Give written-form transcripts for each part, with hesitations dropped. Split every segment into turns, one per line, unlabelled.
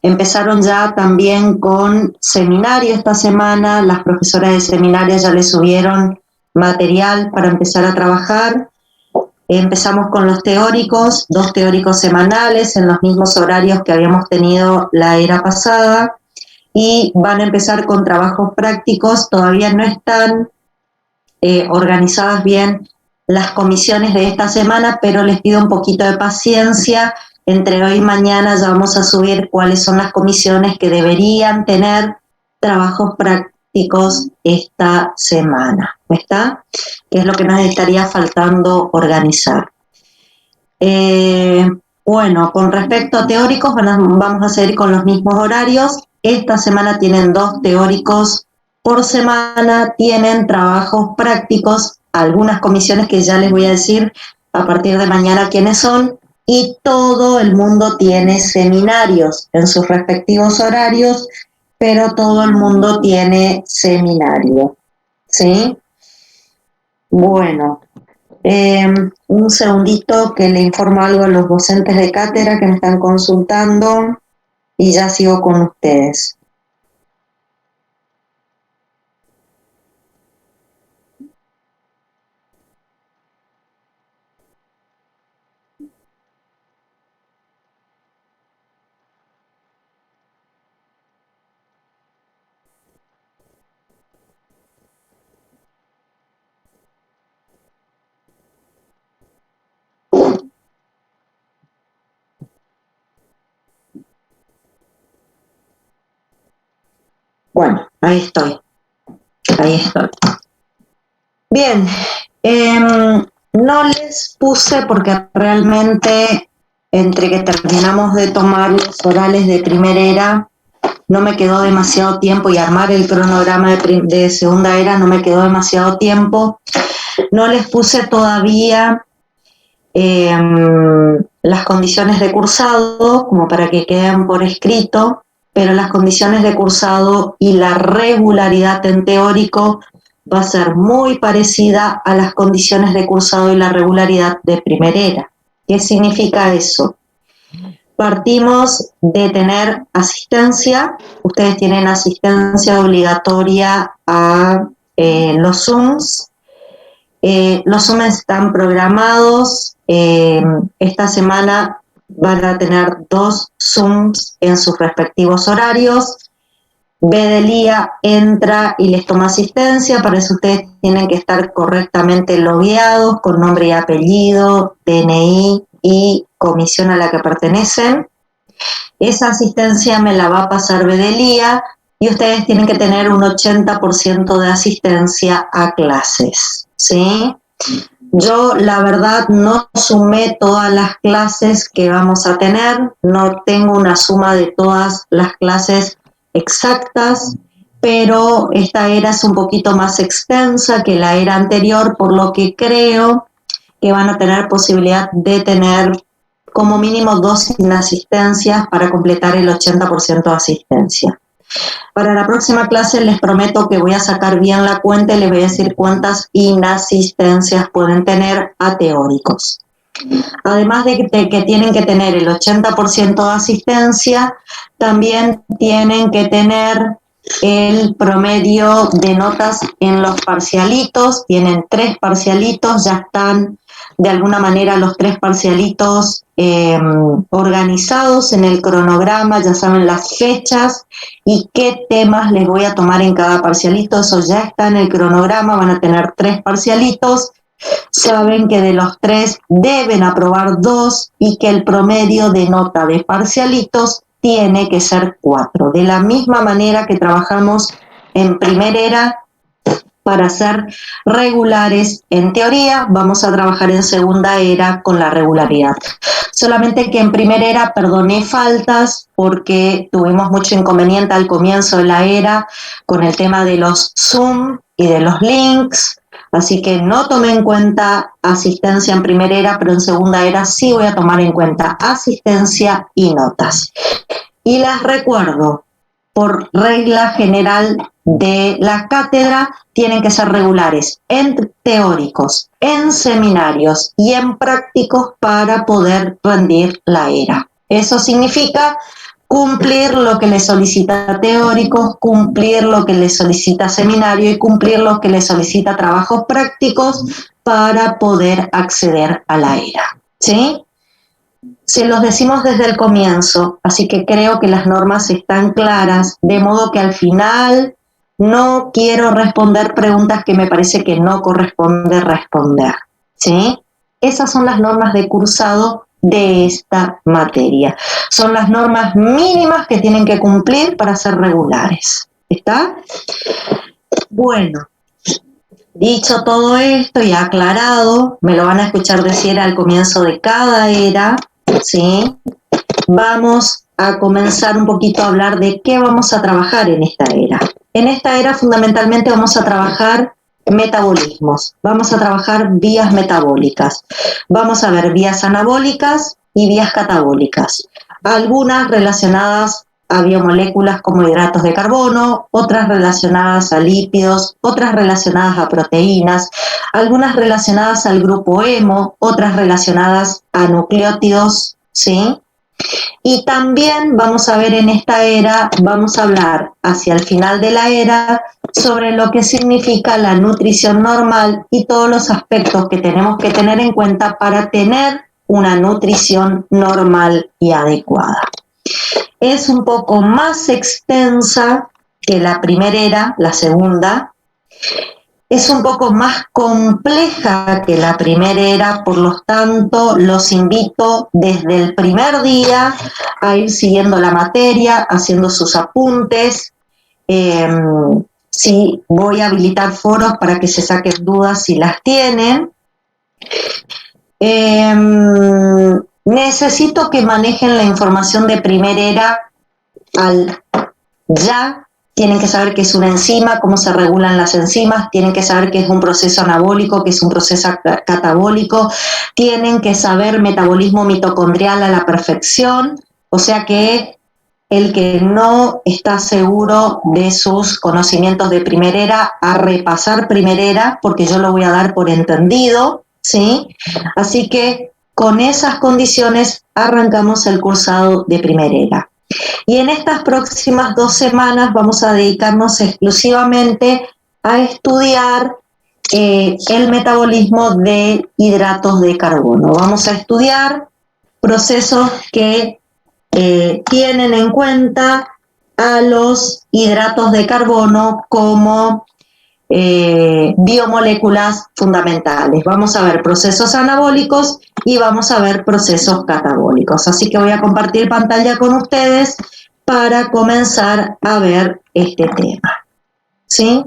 Empezaron ya también con seminario esta semana, las profesoras de seminario ya les subieron material para empezar a trabajar. Empezamos con los teóricos, 2 teóricos semanales en los mismos horarios que habíamos tenido la era pasada, y van a empezar con trabajos prácticos. Todavía no están organizadas bien las comisiones de esta semana, pero les pido un poquito de paciencia. Entre hoy y mañana ya vamos a subir cuáles son las comisiones que deberían tener trabajos prácticos esta semana, ¿está? Que es lo que nos estaría faltando organizar. Bueno, con respecto a teóricos, vamos a seguir con los mismos horarios. Esta semana tienen 2 teóricos por semana, tienen trabajos prácticos, algunas comisiones que ya les voy a decir a partir de mañana quiénes son, y todo el mundo tiene seminarios en sus respectivos horarios, pero todo el mundo tiene seminario, ¿sí? Bueno, un segundito que le informo algo a los docentes de cátedra que me están consultando y ya sigo con ustedes. Bueno, ahí estoy. Bien, no les puse porque realmente entre que terminamos de tomar los orales de primera era, no me quedó demasiado tiempo, y armar el cronograma de segunda era no me quedó demasiado tiempo. No les puse todavía las condiciones de cursado como para que queden por escrito, pero las condiciones de cursado y la regularidad en teórico va a ser muy parecida a las condiciones de cursado y la regularidad de primera era. ¿Qué significa eso? Partimos de tener asistencia. Ustedes tienen asistencia obligatoria a los Zooms. Los Zooms están programados. Esta semana van a tener 2 Zooms en sus respectivos horarios. Bedelía entra y les toma asistencia. Para eso ustedes tienen que estar correctamente logueados con nombre y apellido, DNI y comisión a la que pertenecen. Esa asistencia me la va a pasar Bedelía y ustedes tienen que tener un 80% de asistencia a clases, ¿sí? Yo, la verdad, no sumé todas las clases que vamos a tener, no tengo una suma de todas las clases exactas, pero esta era es un poquito más extensa que la era anterior, por lo que creo que van a tener posibilidad de tener como mínimo 2 inasistencias para completar el 80% de asistencia. Para la próxima clase les prometo que voy a sacar bien la cuenta y les voy a decir cuántas inasistencias pueden tener a teóricos. Además de que tienen que tener el 80% de asistencia, también tienen que tener el promedio de notas en los parcialitos. Tienen 3 parcialitos, ya están de alguna manera los 3 parcialitos organizados en el cronograma, ya saben las fechas y qué temas les voy a tomar en cada parcialito. Eso ya está en el cronograma, van a tener 3 parcialitos. Saben que de los 3 deben aprobar 2 y que el promedio de nota de parcialitos tiene que ser 4. De la misma manera que trabajamos en primera era para ser regulares en teoría, vamos a trabajar en segunda era con la regularidad. Solamente que en primera era perdoné faltas porque tuvimos mucho inconveniente al comienzo de la era con el tema de los Zoom y de los links. Así que no tomé en cuenta asistencia en primera era, pero en segunda era sí voy a tomar en cuenta asistencia y notas. Y les recuerdo, por regla general de la cátedra, tienen que ser regulares en teóricos, en seminarios y en prácticos para poder rendir la era. Eso significa cumplir lo que le solicita teóricos, cumplir lo que le solicita seminario y cumplir lo que le solicita trabajos prácticos para poder acceder a la ERA, ¿sí? Se los decimos desde el comienzo, así que creo que las normas están claras, de modo que al final no quiero responder preguntas que me parece que no corresponde responder, ¿sí? Esas son las normas de cursado de esta materia. Son las normas mínimas que tienen que cumplir para ser regulares. ¿Está? Bueno, dicho todo esto y aclarado, me lo van a escuchar decir al comienzo de cada era, ¿sí? Vamos a comenzar un poquito a hablar de qué vamos a trabajar en esta era. En esta era fundamentalmente vamos a trabajar metabolismos, vamos a trabajar vías metabólicas, vamos a ver vías anabólicas y vías catabólicas, algunas relacionadas a biomoléculas como hidratos de carbono, otras relacionadas a lípidos, otras relacionadas a proteínas, algunas relacionadas al grupo hemo, otras relacionadas a nucleótidos, ¿sí? Y también vamos a ver en esta era, vamos a hablar hacia el final de la era sobre lo que significa la nutrición normal y todos los aspectos que tenemos que tener en cuenta para tener una nutrición normal y adecuada. Es un poco más extensa que la primera era, la segunda. Es un poco más compleja que la primera era, por lo tanto, los invito desde el primer día a ir siguiendo la materia, haciendo sus apuntes. Sí, voy a habilitar foros para que se saquen dudas si las tienen. Necesito que manejen la información de primera era al ya. Tienen que saber qué es una enzima, cómo se regulan las enzimas, tienen que saber qué es un proceso anabólico, qué es un proceso catabólico, tienen que saber metabolismo mitocondrial a la perfección, o sea que el que no está seguro de sus conocimientos de primera era, a repasar primera era, porque yo lo voy a dar por entendido, ¿sí? Así que con esas condiciones arrancamos el cursado de primera era. Y en estas próximas 2 semanas vamos a dedicarnos exclusivamente a estudiar el metabolismo de hidratos de carbono. Vamos a estudiar procesos que tienen en cuenta a los hidratos de carbono como biomoléculas fundamentales. Vamos a ver procesos anabólicos y vamos a ver procesos catabólicos. Así que voy a compartir pantalla con ustedes para comenzar a ver este tema. ¿Sí?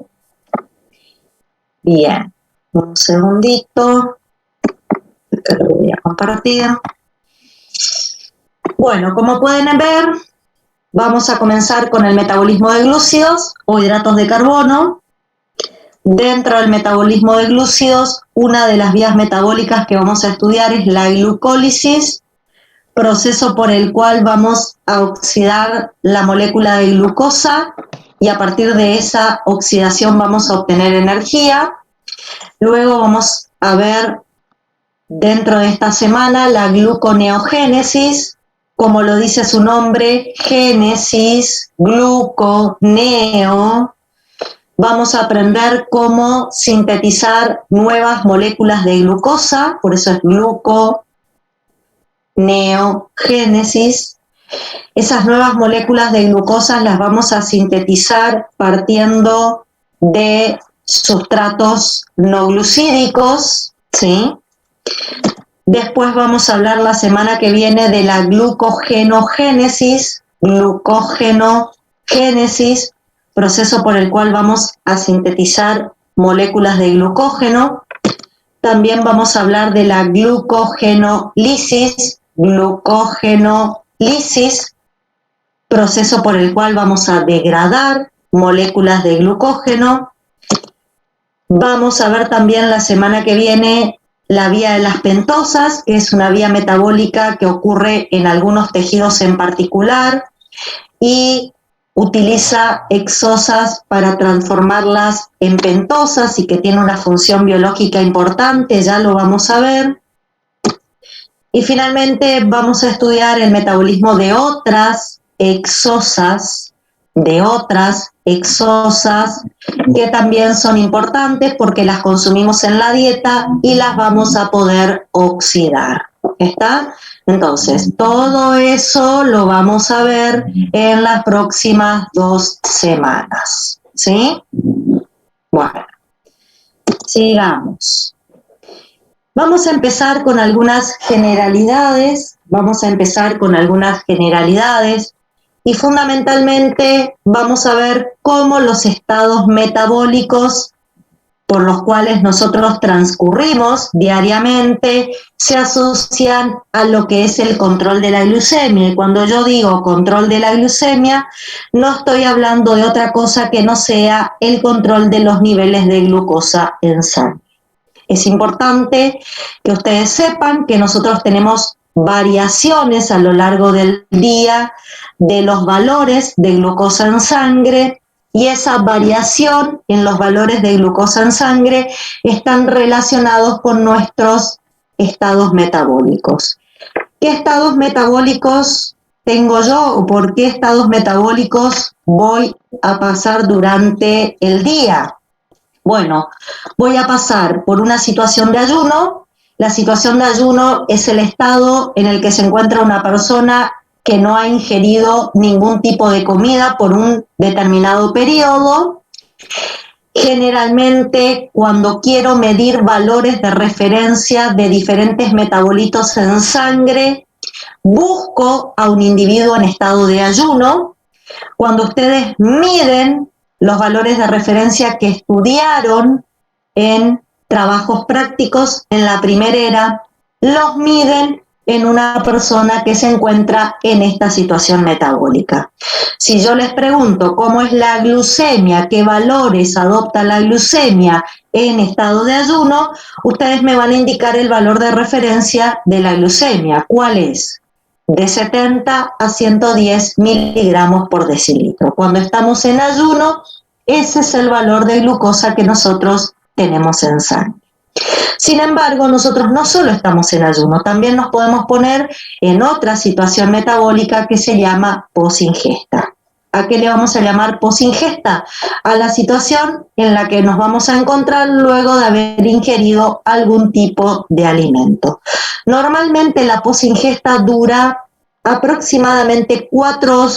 Bien. Un segundito. Acá lo voy a compartir. Bueno, como pueden ver, vamos a comenzar con el metabolismo de glúcidos o hidratos de carbono. Dentro del metabolismo de glúcidos, una de las vías metabólicas que vamos a estudiar es la glucólisis, proceso por el cual vamos a oxidar la molécula de glucosa y a partir de esa oxidación vamos a obtener energía. Luego vamos a ver dentro de esta semana la gluconeogénesis, como lo dice su nombre, génesis, gluconeo. Vamos a aprender cómo sintetizar nuevas moléculas de glucosa, por eso es gluconeogénesis. Esas nuevas moléculas de glucosa las vamos a sintetizar partiendo de sustratos no glucídicos, ¿sí? Después vamos a hablar la semana que viene de la glucogenogénesis, proceso por el cual vamos a sintetizar moléculas de glucógeno. También vamos a hablar de la glucogenolisis, proceso por el cual vamos a degradar moléculas de glucógeno. Vamos a ver también la semana que viene la vía de las pentosas, que es una vía metabólica que ocurre en algunos tejidos en particular y utiliza exosas para transformarlas en pentosas y que tiene una función biológica importante, ya lo vamos a ver. Y finalmente vamos a estudiar el metabolismo de otras exosas de otras exosas que también son importantes porque las consumimos en la dieta y las vamos a poder oxidar. ¿Está? Entonces, todo eso lo vamos a ver en las próximas 2 semanas. ¿Sí? Bueno, sigamos. Vamos a empezar con algunas generalidades. Y fundamentalmente vamos a ver cómo los estados metabólicos por los cuales nosotros transcurrimos diariamente se asocian a lo que es el control de la glucemia. Y cuando yo digo control de la glucemia, no estoy hablando de otra cosa que no sea el control de los niveles de glucosa en sangre. Es importante que ustedes sepan que nosotros tenemos variaciones a lo largo del día de los valores de glucosa en sangre, y esa variación en los valores de glucosa en sangre están relacionados con nuestros estados metabólicos. ¿Qué estados metabólicos tengo yo o por qué estados metabólicos voy a pasar durante el día? Bueno, voy a pasar por una situación de ayuno. La situación de ayuno es el estado en el que se encuentra una persona que no ha ingerido ningún tipo de comida por un determinado periodo. Generalmente, cuando quiero medir valores de referencia de diferentes metabolitos en sangre, busco a un individuo en estado de ayuno. Cuando ustedes miden los valores de referencia que estudiaron en trabajos prácticos en la primera era, los miden en una persona que se encuentra en esta situación metabólica. Si yo les pregunto cómo es la glucemia, qué valores adopta la glucemia en estado de ayuno, ustedes me van a indicar el valor de referencia de la glucemia. ¿Cuál es? De 70 a 110 miligramos por decilitro. Cuando estamos en ayuno, ese es el valor de glucosa que nosotros tenemos en sangre. Sin embargo, nosotros no solo estamos en ayuno, también nos podemos poner en otra situación metabólica que se llama posingesta. ¿A qué le vamos a llamar posingesta? A la situación en la que nos vamos a encontrar luego de haber ingerido algún tipo de alimento. Normalmente la posingesta dura aproximadamente 4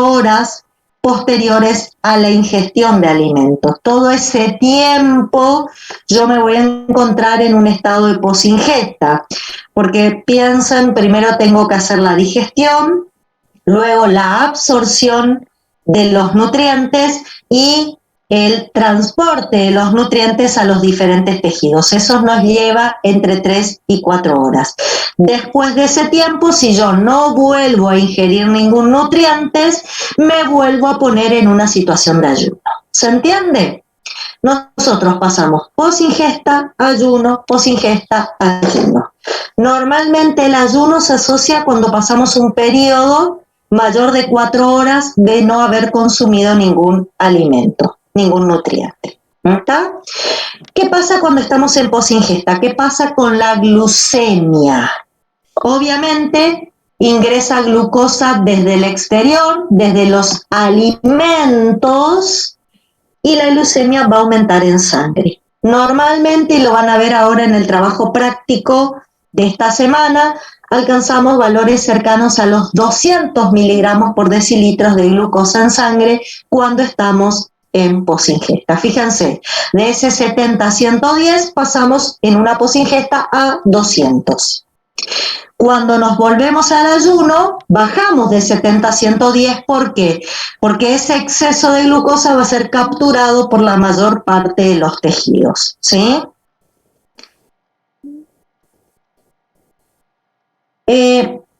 horas posteriores a la ingestión de alimentos. Todo ese tiempo yo me voy a encontrar en un estado de posingesta, porque piensen, primero tengo que hacer la digestión, luego la absorción de los nutrientes y el transporte de los nutrientes a los diferentes tejidos. Eso nos lleva entre 3 y 4 horas. Después de ese tiempo, si yo no vuelvo a ingerir ningún nutriente, me vuelvo a poner en una situación de ayuno. ¿Se entiende? Nosotros pasamos posingesta, ayuno, posingesta, ayuno. Normalmente el ayuno se asocia cuando pasamos un periodo mayor de 4 horas de no haber consumido ningún alimento, ningún nutriente. ¿Está? ¿Qué pasa cuando estamos en posingesta? ¿Qué pasa con la glucemia? Obviamente ingresa glucosa desde el exterior, desde los alimentos, y la glucemia va a aumentar en sangre. Normalmente, y lo van a ver ahora en el trabajo práctico de esta semana, alcanzamos valores cercanos a los 200 miligramos por decilitros de glucosa en sangre cuando estamos en posingesta. Fíjense, de ese 70 a 110 pasamos en una posingesta a 200. Cuando nos volvemos al ayuno, bajamos de 70 a 110. ¿Por qué? Porque ese exceso de glucosa va a ser capturado por la mayor parte de los tejidos, ¿sí?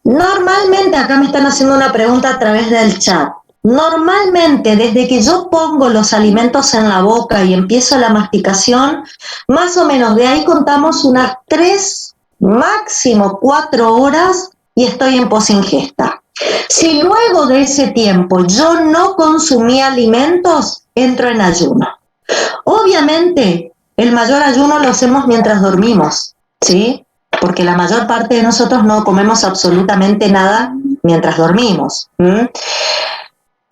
Normalmente, acá me están haciendo una pregunta a través del chat. Normalmente, desde que yo pongo los alimentos en la boca y empiezo la masticación, más o menos de ahí contamos unas 3, máximo 4 horas y estoy en posingesta. Si luego de ese tiempo yo no consumí alimentos, entro en ayuno. Obviamente, el mayor ayuno lo hacemos mientras dormimos, ¿sí? Porque la mayor parte de nosotros no comemos absolutamente nada mientras dormimos.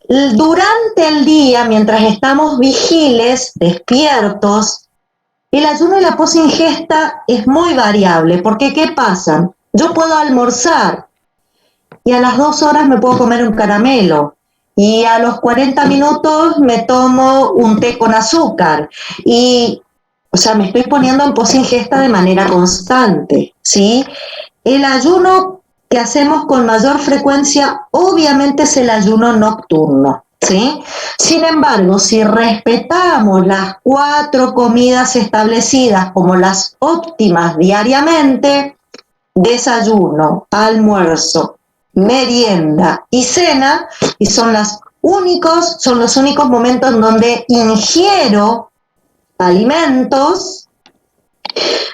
Durante el día, mientras estamos vigiles, despiertos, el ayuno y la posingesta es muy variable, porque ¿qué pasa? Yo puedo almorzar y a las 2 horas me puedo comer un caramelo, y a los 40 minutos me tomo un té con azúcar, y, o sea, me estoy poniendo en posingesta de manera constante, ¿sí? El ayuno que hacemos con mayor frecuencia, obviamente, es el ayuno nocturno, ¿sí? Sin embargo, si respetamos las 4 comidas establecidas como las óptimas diariamente, desayuno, almuerzo, merienda y cena, y son los únicos momentos en donde ingiero alimentos,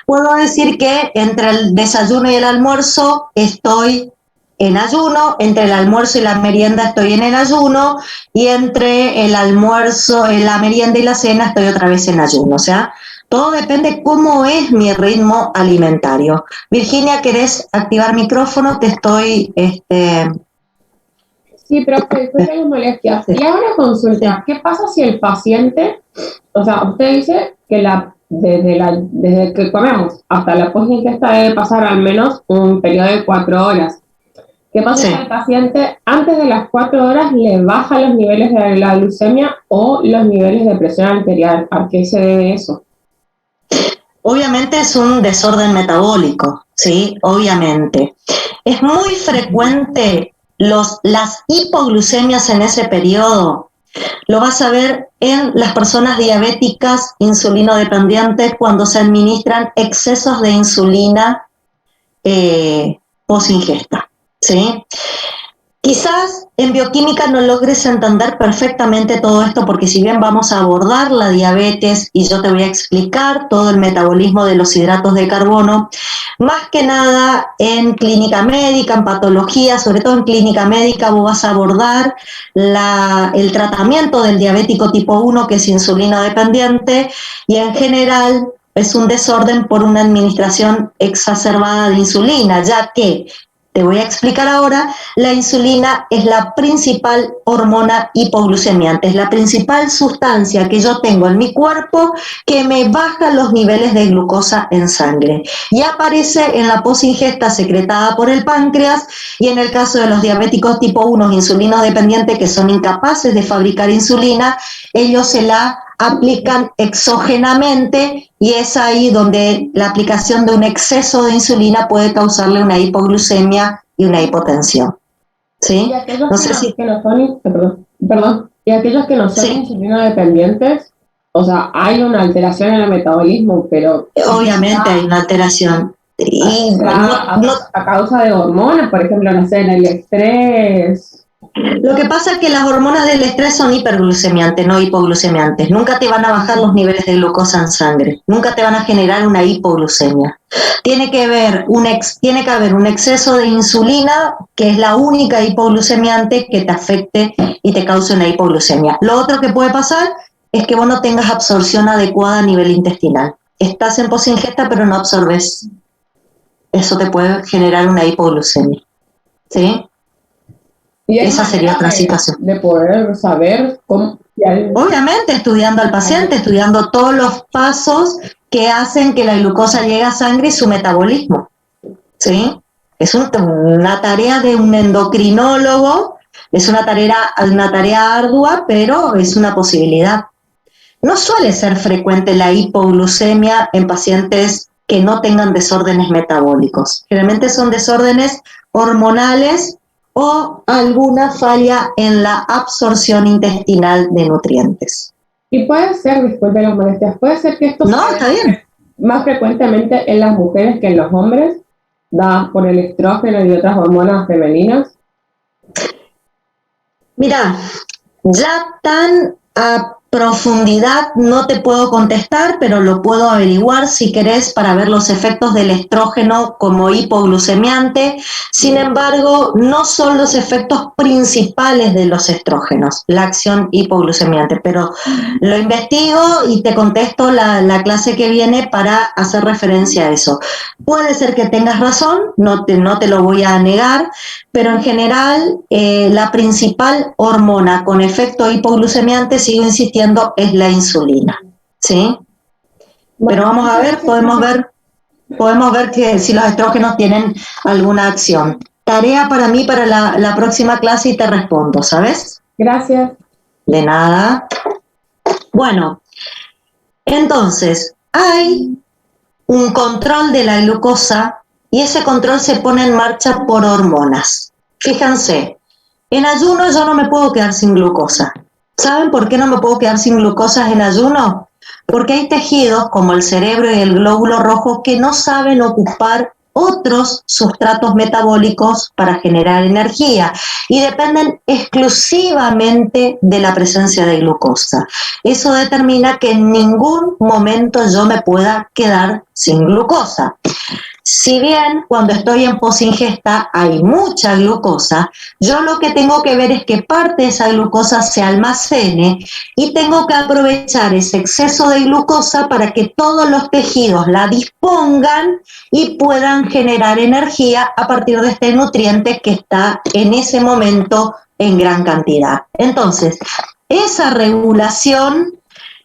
puedo decir que entre el desayuno y el almuerzo estoy en ayuno, entre el almuerzo y la merienda estoy en el ayuno, y entre el almuerzo, la merienda y la cena estoy otra vez en ayuno. O sea, todo depende cómo es mi ritmo alimentario. Virginia, ¿querés activar micrófono? Te estoy...
Sí, profe, después de las molestias.
Sí.
Y ahora consulta, ¿qué pasa si el paciente, o sea, usted dice que desde que comemos hasta la posingesta debe pasar al menos un periodo de 4 horas? ¿Qué pasa si al paciente antes de las 4 horas le baja los niveles de la glucemia o los niveles de presión arterial? ¿A qué se debe eso?
Obviamente es un desorden metabólico, ¿sí? Obviamente. Es muy frecuente las hipoglucemias en ese periodo. Lo vas a ver en las personas diabéticas insulinodependientes cuando se administran excesos de insulina post-ingesta, ¿sí? Quizás en bioquímica no logres entender perfectamente todo esto, porque si bien vamos a abordar la diabetes y yo te voy a explicar todo el metabolismo de los hidratos de carbono, más que nada en clínica médica, en patología, sobre todo en clínica médica, vos vas a abordar el tratamiento del diabético tipo 1, que es insulino dependiente, y en general es un desorden por una administración exacerbada de insulina, ya que te voy a explicar ahora, la insulina es la principal hormona hipoglucemiante, es la principal sustancia que yo tengo en mi cuerpo que me baja los niveles de glucosa en sangre, y aparece en la posingesta secretada por el páncreas, y en el caso de los diabéticos tipo 1 insulinos dependientes que son incapaces de fabricar insulina, ellos se la aplican exógenamente, y es ahí donde la aplicación de un exceso de insulina puede causarle una hipoglucemia y una hipotensión. ¿Sí?
Y aquellos
No sé si...
que no son, perdón, y aquellos que no son
Sí.
insulino dependientes, o sea, hay una alteración en el metabolismo, pero
Obviamente hay una alteración. Y
a causa de hormonas, por ejemplo, no sé, en el estrés.
Lo que pasa es que las hormonas del estrés son hiperglucemiantes, no hipoglucemiantes. Nunca te van a bajar los niveles de glucosa en sangre, nunca te van a generar una hipoglucemia. Tiene que haber un exceso de insulina, que es la única hipoglucemiante que te afecte y te cause una hipoglucemia. Lo otro que puede pasar es que vos no tengas absorción adecuada a nivel intestinal. Estás en posingesta pero no absorbes. Eso te puede generar una hipoglucemia. ¿Sí?
Y
esa sería otra situación.
De poder saber cómo...
Obviamente estudiando al paciente, estudiando todos los pasos que hacen que la glucosa llegue a sangre y su metabolismo. ¿Sí? Es una tarea de un endocrinólogo, es una tarea ardua, pero es una posibilidad. No suele ser frecuente la hipoglucemia en pacientes que no tengan desórdenes metabólicos. Generalmente son desórdenes hormonales o alguna falla en la absorción intestinal de nutrientes.
Y puede ser, disculpe las molestias, puede ser que esto
está bien.
Más frecuentemente en las mujeres que en los hombres, dadas por el estrógeno y otras hormonas femeninas.
Mira, ya tan a profundidad no te puedo contestar, pero lo puedo averiguar si querés para ver los efectos del estrógeno como hipoglucemiante. Sin embargo, no son los efectos principales de los estrógenos, la acción hipoglucemiante, pero lo investigo y te contesto la clase que viene para hacer referencia a eso. Puede ser que tengas razón, no te lo voy a negar, pero en general la principal hormona con efecto hipoglucemiante, sigo insistiendo, es la insulina, ¿sí? Pero vamos a ver, podemos ver que si los estrógenos tienen alguna acción. Tarea para mí para la próxima clase y te respondo, ¿sabes?
Gracias.
De nada. Bueno, entonces, hay un control de la glucosa y ese control se pone en marcha por hormonas. Fíjense, en ayuno yo no me puedo quedar sin glucosa. ¿Saben por qué no me puedo quedar sin glucosa en ayuno? Porque hay tejidos como el cerebro y el glóbulo rojo que no saben ocupar otros sustratos metabólicos para generar energía y dependen exclusivamente de la presencia de glucosa. Eso determina que en ningún momento yo me pueda quedar sin glucosa. Si bien cuando estoy en posingesta hay mucha glucosa, yo lo que tengo que ver es que parte de esa glucosa se almacene y tengo que aprovechar ese exceso de glucosa para que todos los tejidos la dispongan y puedan generar energía a partir de este nutriente que está en ese momento en gran cantidad. Entonces, esa regulación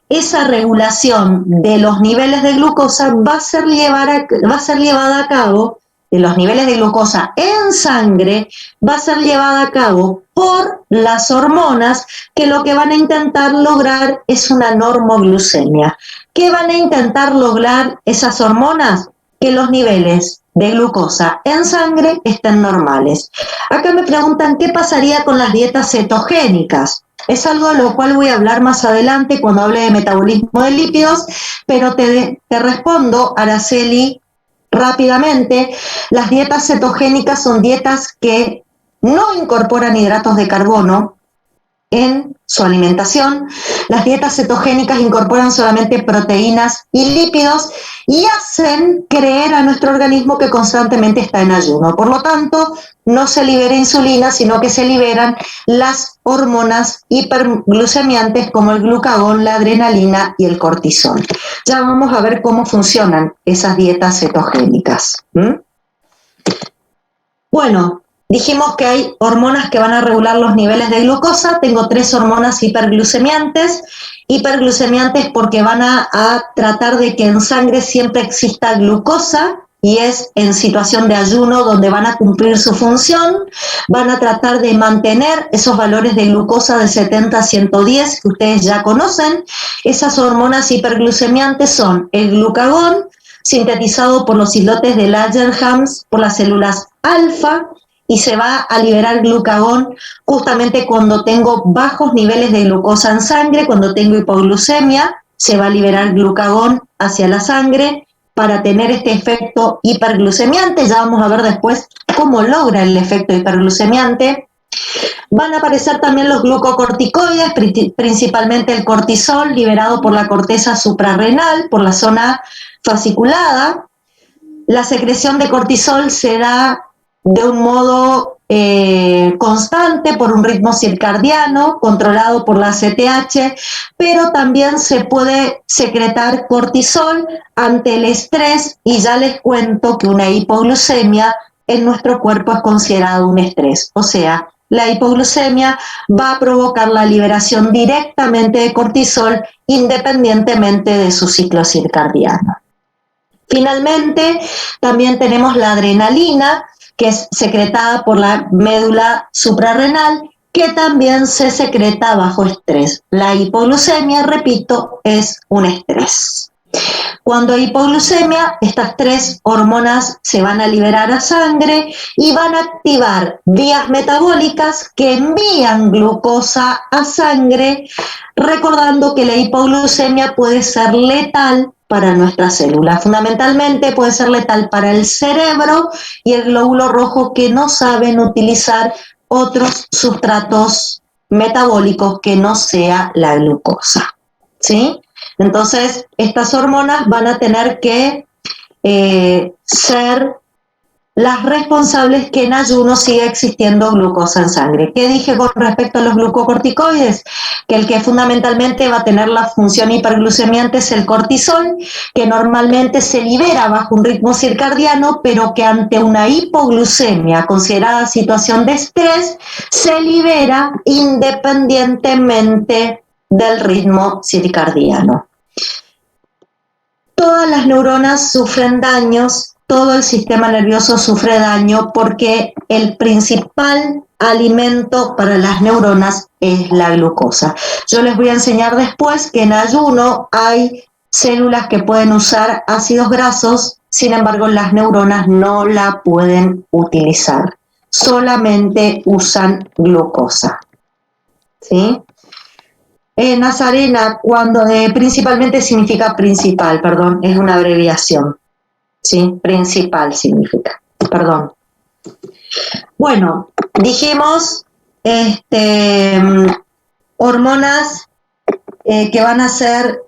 de los niveles de glucosa va a ser llevada a cabo, de los niveles de glucosa en sangre, va a ser llevada a cabo por las hormonas que lo que van a intentar lograr es una normoglucemia. ¿Qué van a intentar lograr esas hormonas? Que los niveles de glucosa en sangre estén normales. Acá me preguntan qué pasaría con las dietas cetogénicas. Es algo de lo cual voy a hablar más adelante cuando hable de metabolismo de lípidos, pero te respondo, Araceli, rápidamente. Las dietas cetogénicas son dietas que no incorporan hidratos de carbono en su alimentación. Las dietas cetogénicas incorporan solamente proteínas y lípidos y hacen creer a nuestro organismo que constantemente está en ayuno. Por lo tanto, no se libera insulina, sino que se liberan las hormonas hiperglucemiantes como el glucagón, la adrenalina y el cortisol. Ya vamos a ver cómo funcionan esas dietas cetogénicas. Bueno, dijimos que hay hormonas que van a regular los niveles de glucosa. Tengo 3 hormonas hiperglucemiantes porque van a tratar de que en sangre siempre exista glucosa, y es en situación de ayuno donde van a cumplir su función. Van a tratar de mantener esos valores de glucosa de 70 a 110 que ustedes ya conocen. Esas hormonas hiperglucemiantes son el glucagón, sintetizado por los islotes de Langerhans por las células alfa, y se va a liberar glucagón justamente cuando tengo bajos niveles de glucosa en sangre. Cuando tengo hipoglucemia, se va a liberar glucagón hacia la sangre para tener este efecto hiperglucemiante. Ya vamos a ver después cómo logra el efecto hiperglucemiante. Van a aparecer también los glucocorticoides, principalmente el cortisol, liberado por la corteza suprarrenal, por la zona fasciculada. La secreción de cortisol se da de un modo constante por un ritmo circadiano controlado por la ACTH, pero también se puede secretar cortisol ante el estrés, y ya les cuento que una hipoglucemia en nuestro cuerpo es considerado un estrés. O sea, la hipoglucemia va a provocar la liberación directamente de cortisol independientemente de su ciclo circadiano. Finalmente, también tenemos la adrenalina, que es secretada por la médula suprarrenal, que también se secreta bajo estrés. La hipoglucemia, repito, es un estrés. Cuando hay hipoglucemia, estas 3 hormonas se van a liberar a sangre y van a activar vías metabólicas que envían glucosa a sangre, recordando que la hipoglucemia puede ser letal para nuestras células. Fundamentalmente puede ser letal para el cerebro y el glóbulo rojo, que no saben utilizar otros sustratos metabólicos que no sea la glucosa, ¿sí? Entonces, estas hormonas van a tener que ser las responsables que en ayuno siga existiendo glucosa en sangre. ¿Qué dije con respecto a los glucocorticoides? Que el que fundamentalmente va a tener la función hiperglucemiante es el cortisol, que normalmente se libera bajo un ritmo circadiano, pero que ante una hipoglucemia, considerada situación de estrés, se libera independientemente del ritmo circadiano. Todas las neuronas sufren daños, todo el sistema nervioso sufre daño porque el principal alimento para las neuronas es la glucosa. Yo les voy a enseñar después que en ayuno hay células que pueden usar ácidos grasos, sin embargo las neuronas no la pueden utilizar, solamente usan glucosa. ¿Sí? Nazarena, cuando principalmente significa principal, perdón, es una abreviación, ¿sí? Principal significa, perdón. Bueno, dijimos hormonas que van a ser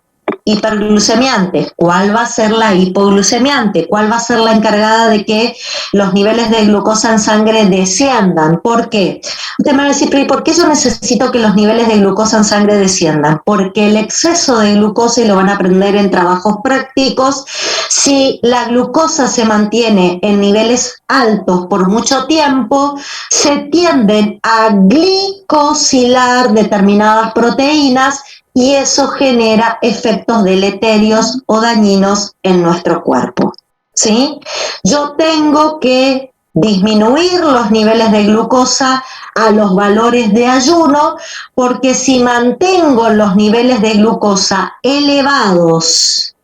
hiperglucemiantes. ¿Cuál va a ser la hipoglucemiante? ¿Cuál va a ser la encargada de que los niveles de glucosa en sangre desciendan? ¿Por qué? Usted me va a decir, pero ¿y por qué yo necesito que los niveles de glucosa en sangre desciendan? Porque el exceso de glucosa, y lo van a aprender en trabajos prácticos, si la glucosa se mantiene en niveles altos por mucho tiempo, se tienden a glicosilar determinadas proteínas y eso genera efectos deleterios o dañinos en nuestro cuerpo, ¿sí? Yo tengo que disminuir los niveles de glucosa a los valores de ayuno, porque si mantengo los niveles de glucosa elevados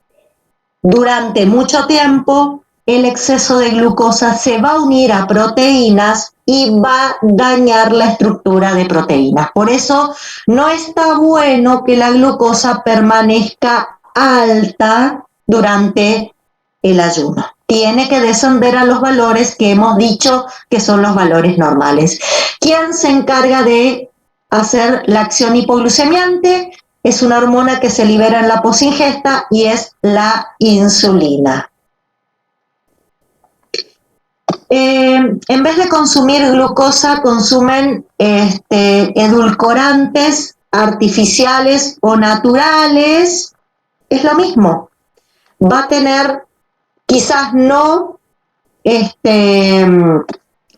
durante mucho tiempo, el exceso de glucosa se va a unir a proteínas y va a dañar la estructura de proteínas. Por eso no está bueno que la glucosa permanezca alta durante el ayuno. Tiene que descender a los valores que hemos dicho que son los valores normales. ¿Quién se encarga de hacer la acción hipoglucemiante? Es una hormona que se libera en la posingesta y es la insulina. En vez de consumir glucosa, consumen edulcorantes artificiales o naturales. Es lo mismo. Va a tener, quizás no,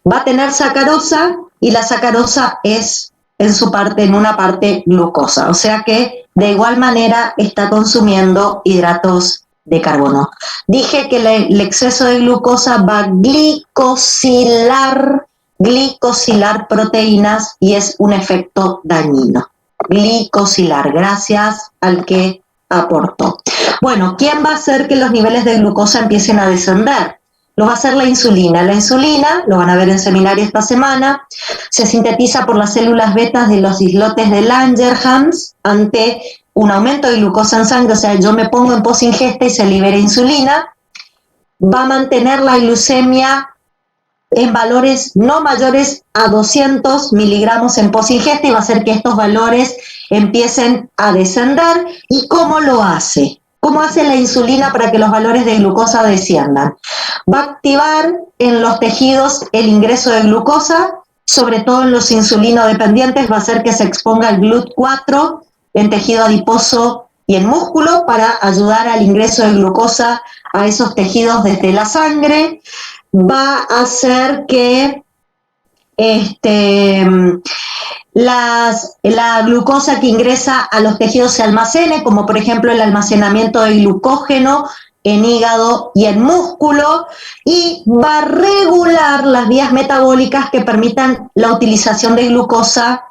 va a tener sacarosa, y la sacarosa es en una parte glucosa. O sea que de igual manera está consumiendo hidratos de carbono. Dije que el exceso de glucosa va a glicosilar proteínas y es un efecto dañino. Glicosilar, gracias al que aportó. Bueno, ¿quién va a hacer que los niveles de glucosa empiecen a descender? Lo va a hacer la insulina. La insulina, lo van a ver en seminario esta semana, se sintetiza por las células betas de los islotes de Langerhans ante un aumento de glucosa en sangre, o sea, yo me pongo en posingesta y se libera insulina, va a mantener la glucemia en valores no mayores a 200 miligramos en posingesta y va a hacer que estos valores empiecen a descender. ¿Y cómo lo hace? ¿Cómo hace la insulina para que los valores de glucosa desciendan? Va a activar en los tejidos el ingreso de glucosa, sobre todo en los insulinodependientes, va a hacer que se exponga el GLUT4 en tejido adiposo y en músculo para ayudar al ingreso de glucosa a esos tejidos desde la sangre. Va a hacer que la glucosa que ingresa a los tejidos se almacene, como por ejemplo el almacenamiento de glucógeno en hígado y en músculo, y va a regular las vías metabólicas que permitan la utilización de glucosa,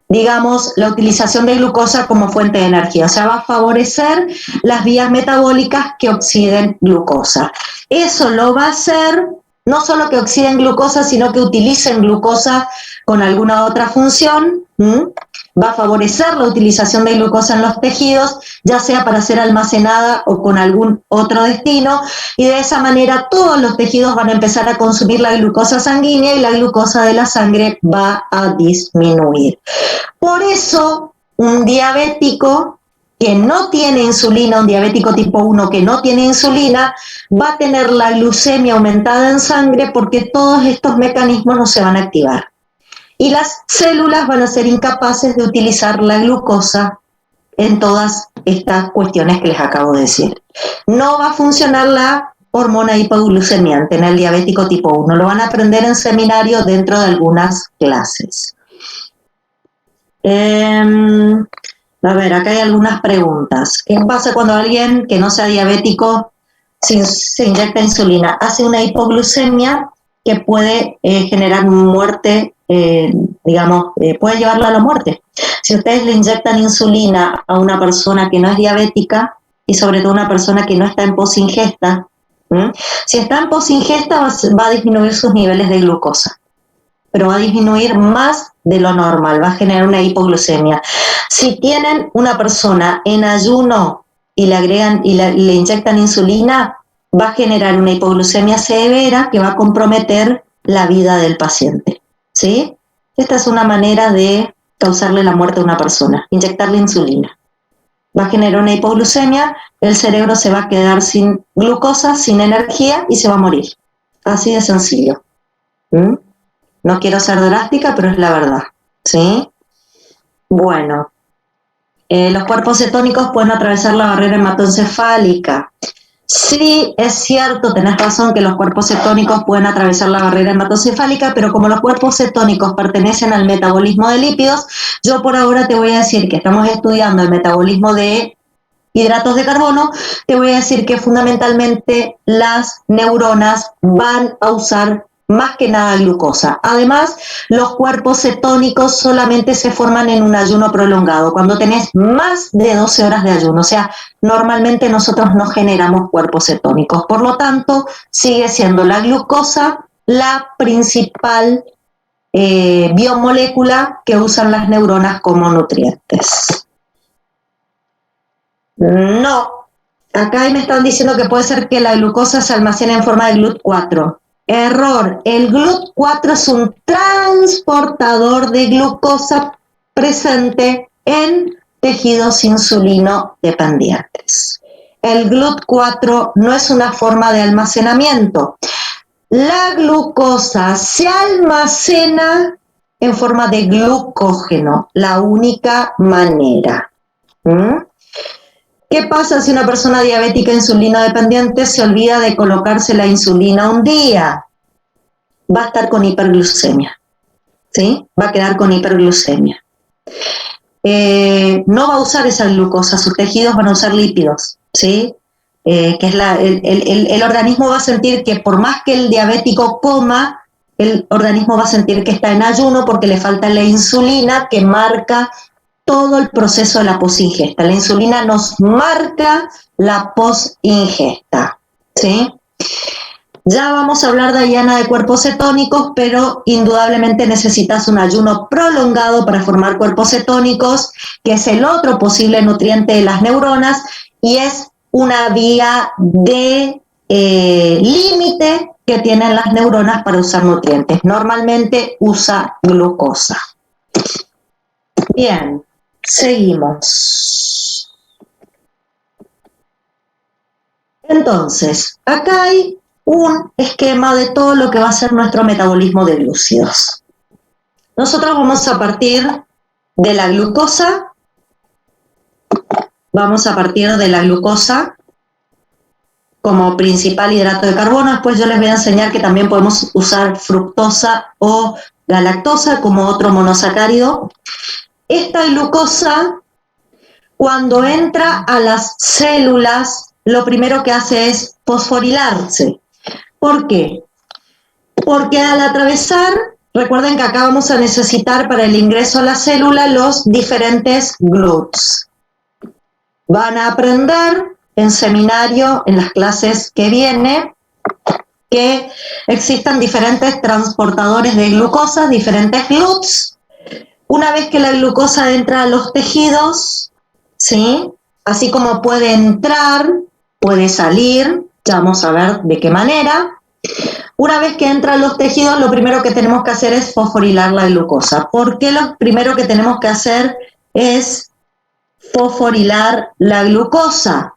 digamos, la utilización de glucosa como fuente de energía. O sea, va a favorecer las vías metabólicas que oxiden glucosa. Eso lo va a hacer no solo que oxiden glucosa, sino que utilicen glucosa con alguna otra función. Va a favorecer la utilización de glucosa en los tejidos, ya sea para ser almacenada o con algún otro destino, y de esa manera todos los tejidos van a empezar a consumir la glucosa sanguínea y la glucosa de la sangre va a disminuir. Por eso, un diabético que no tiene insulina, un diabético tipo 1 que no tiene insulina, va a tener la glucemia aumentada en sangre porque todos estos mecanismos no se van a activar. Y las células van a ser incapaces de utilizar la glucosa en todas estas cuestiones que les acabo de decir. No va a funcionar la hormona hipoglucemiante en el diabético tipo 1. Lo van a aprender en seminario dentro de algunas clases. A ver, acá hay algunas preguntas. ¿Qué pasa cuando alguien que no sea diabético se inyecta insulina? Hace una hipoglucemia que puede generar muerte, puede llevarla a la muerte. Si ustedes le inyectan insulina a una persona que no es diabética y sobre todo una persona que no está en posingesta, si está en posingesta va a disminuir sus niveles de glucosa, pero va a disminuir más de lo normal, va a generar una hipoglucemia. Si tienen una persona en ayuno y le agregan y le inyectan insulina, va a generar una hipoglucemia severa que va a comprometer la vida del paciente, ¿sí? Esta es una manera de causarle la muerte a una persona, inyectarle insulina. Va a generar una hipoglucemia, el cerebro se va a quedar sin glucosa, sin energía y se va a morir. Así de sencillo. No quiero ser drástica, pero es la verdad, ¿sí? Bueno, los cuerpos cetónicos pueden atravesar la barrera hematoencefálica. Sí, es cierto, tenés razón que los cuerpos cetónicos pueden atravesar la barrera hematoencefálica, pero como los cuerpos cetónicos pertenecen al metabolismo de lípidos, yo por ahora te voy a decir que estamos estudiando el metabolismo de hidratos de carbono, te voy a decir que fundamentalmente las neuronas van a usar más que nada glucosa. Además, los cuerpos cetónicos solamente se forman en un ayuno prolongado, cuando tenés más de 12 horas de ayuno. O sea, normalmente nosotros no generamos cuerpos cetónicos. Por lo tanto, sigue siendo la glucosa la principal biomolécula que usan las neuronas como nutrientes. No, acá me están diciendo que puede ser que la glucosa se almacene en forma de GLUT4. Error, el GLUT4 es un transportador de glucosa presente en tejidos insulino dependientes. El GLUT4 no es una forma de almacenamiento. La glucosa se almacena en forma de glucógeno, la única manera. ¿Qué pasa si una persona diabética insulino dependiente se olvida de colocarse la insulina un día? Va a estar con hiperglucemia, ¿sí? Va a quedar con hiperglucemia. No va a usar esa glucosa, sus tejidos van a usar lípidos, ¿sí? Que es el organismo va a sentir que por más que el diabético coma, el organismo va a sentir que está en ayuno porque le falta la insulina que marca todo el proceso de la posingesta. La insulina nos marca la posingesta, ¿sí? Ya vamos a hablar, Dayana, de cuerpos cetónicos, pero indudablemente necesitas un ayuno prolongado para formar cuerpos cetónicos, que es el otro posible nutriente de las neuronas y es una vía de límite que tienen las neuronas para usar nutrientes. Normalmente usa glucosa. Bien. Seguimos. Entonces, acá hay un esquema de todo lo que va a ser nuestro metabolismo de glúcidos. Nosotros vamos a partir de la glucosa, como principal hidrato de carbono. Después yo les voy a enseñar que también podemos usar fructosa o galactosa como otro monosacárido. Esta glucosa, cuando entra a las células, lo primero que hace es fosforilarse. ¿Por qué? Porque al atravesar, recuerden que acá vamos a necesitar para el ingreso a la célula los diferentes GLUTs. Van a aprender en seminario, en las clases que viene, que existen diferentes transportadores de glucosa, diferentes GLUTs. Una vez que la glucosa entra a los tejidos, ¿sí? Así como puede entrar, puede salir, ya vamos a ver de qué manera. Una vez que entra a los tejidos, lo primero que tenemos que hacer es fosforilar la glucosa. ¿Por qué lo primero que tenemos que hacer es fosforilar la glucosa,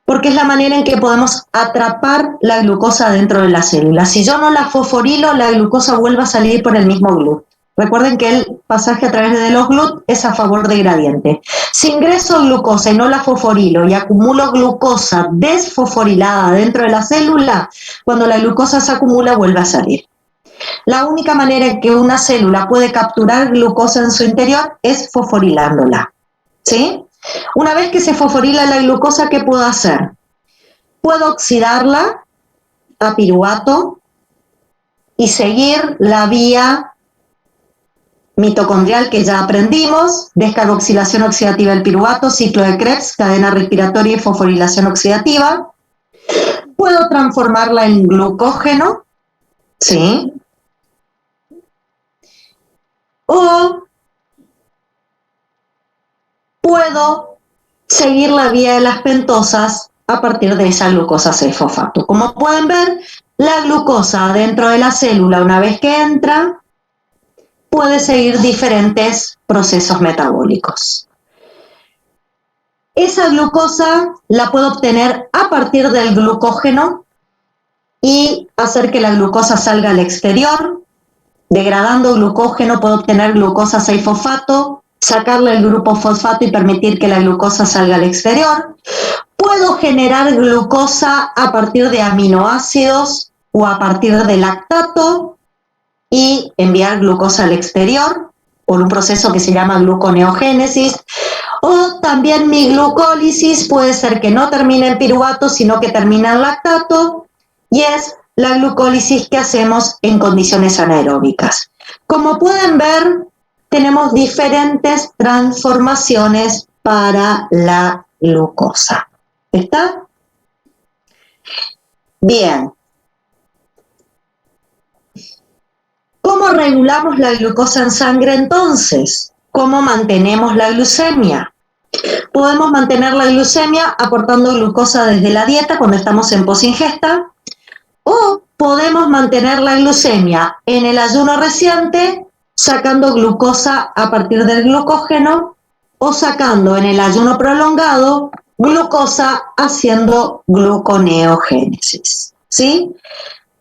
porque es la manera en que podemos atrapar la glucosa dentro de la célula. Si yo no la fosforilo, la glucosa vuelve a salir por el mismo GLUT. Recuerden que el pasaje a través de los GLUT es a favor de gradiente. Si ingreso glucosa y no la fosforilo y acumulo glucosa desfosforilada dentro de la célula, cuando la glucosa se acumula vuelve a salir. La única manera en que una célula puede capturar glucosa en su interior es fosforilándola, ¿sí? Una vez que se fosforila la glucosa, ¿qué puedo hacer? Puedo oxidarla a piruvato y seguir la vía mitocondrial que ya aprendimos, descarboxilación oxidativa del piruvato, ciclo de Krebs, cadena respiratoria y fosforilación oxidativa. Puedo transformarla en glucógeno, ¿sí? O puedo seguir la vía de las pentosas a partir de esa glucosa 6-fosfato. Como pueden ver, la glucosa dentro de la célula, una vez que entra, puede seguir diferentes procesos metabólicos. Esa glucosa la puedo obtener a partir del glucógeno y hacer que la glucosa salga al exterior. Degradando glucógeno puedo obtener glucosa 6-fosfato, sacarle el grupo fosfato y permitir que la glucosa salga al exterior. Puedo generar glucosa a partir de aminoácidos o a partir de lactato y enviar glucosa al exterior por un proceso que se llama gluconeogénesis. O también mi glucólisis puede ser que no termine en piruvato, sino que termine en lactato, y es la glucólisis que hacemos en condiciones anaeróbicas. Como pueden ver, tenemos diferentes transformaciones para la glucosa. ¿Está? Bien. ¿Cómo regulamos la glucosa en sangre entonces? ¿Cómo mantenemos la glucemia? Podemos mantener la glucemia aportando glucosa desde la dieta cuando estamos en posingesta, o podemos mantener la glucemia en el ayuno reciente sacando glucosa a partir del glucógeno o sacando en el ayuno prolongado glucosa haciendo gluconeogénesis, ¿sí?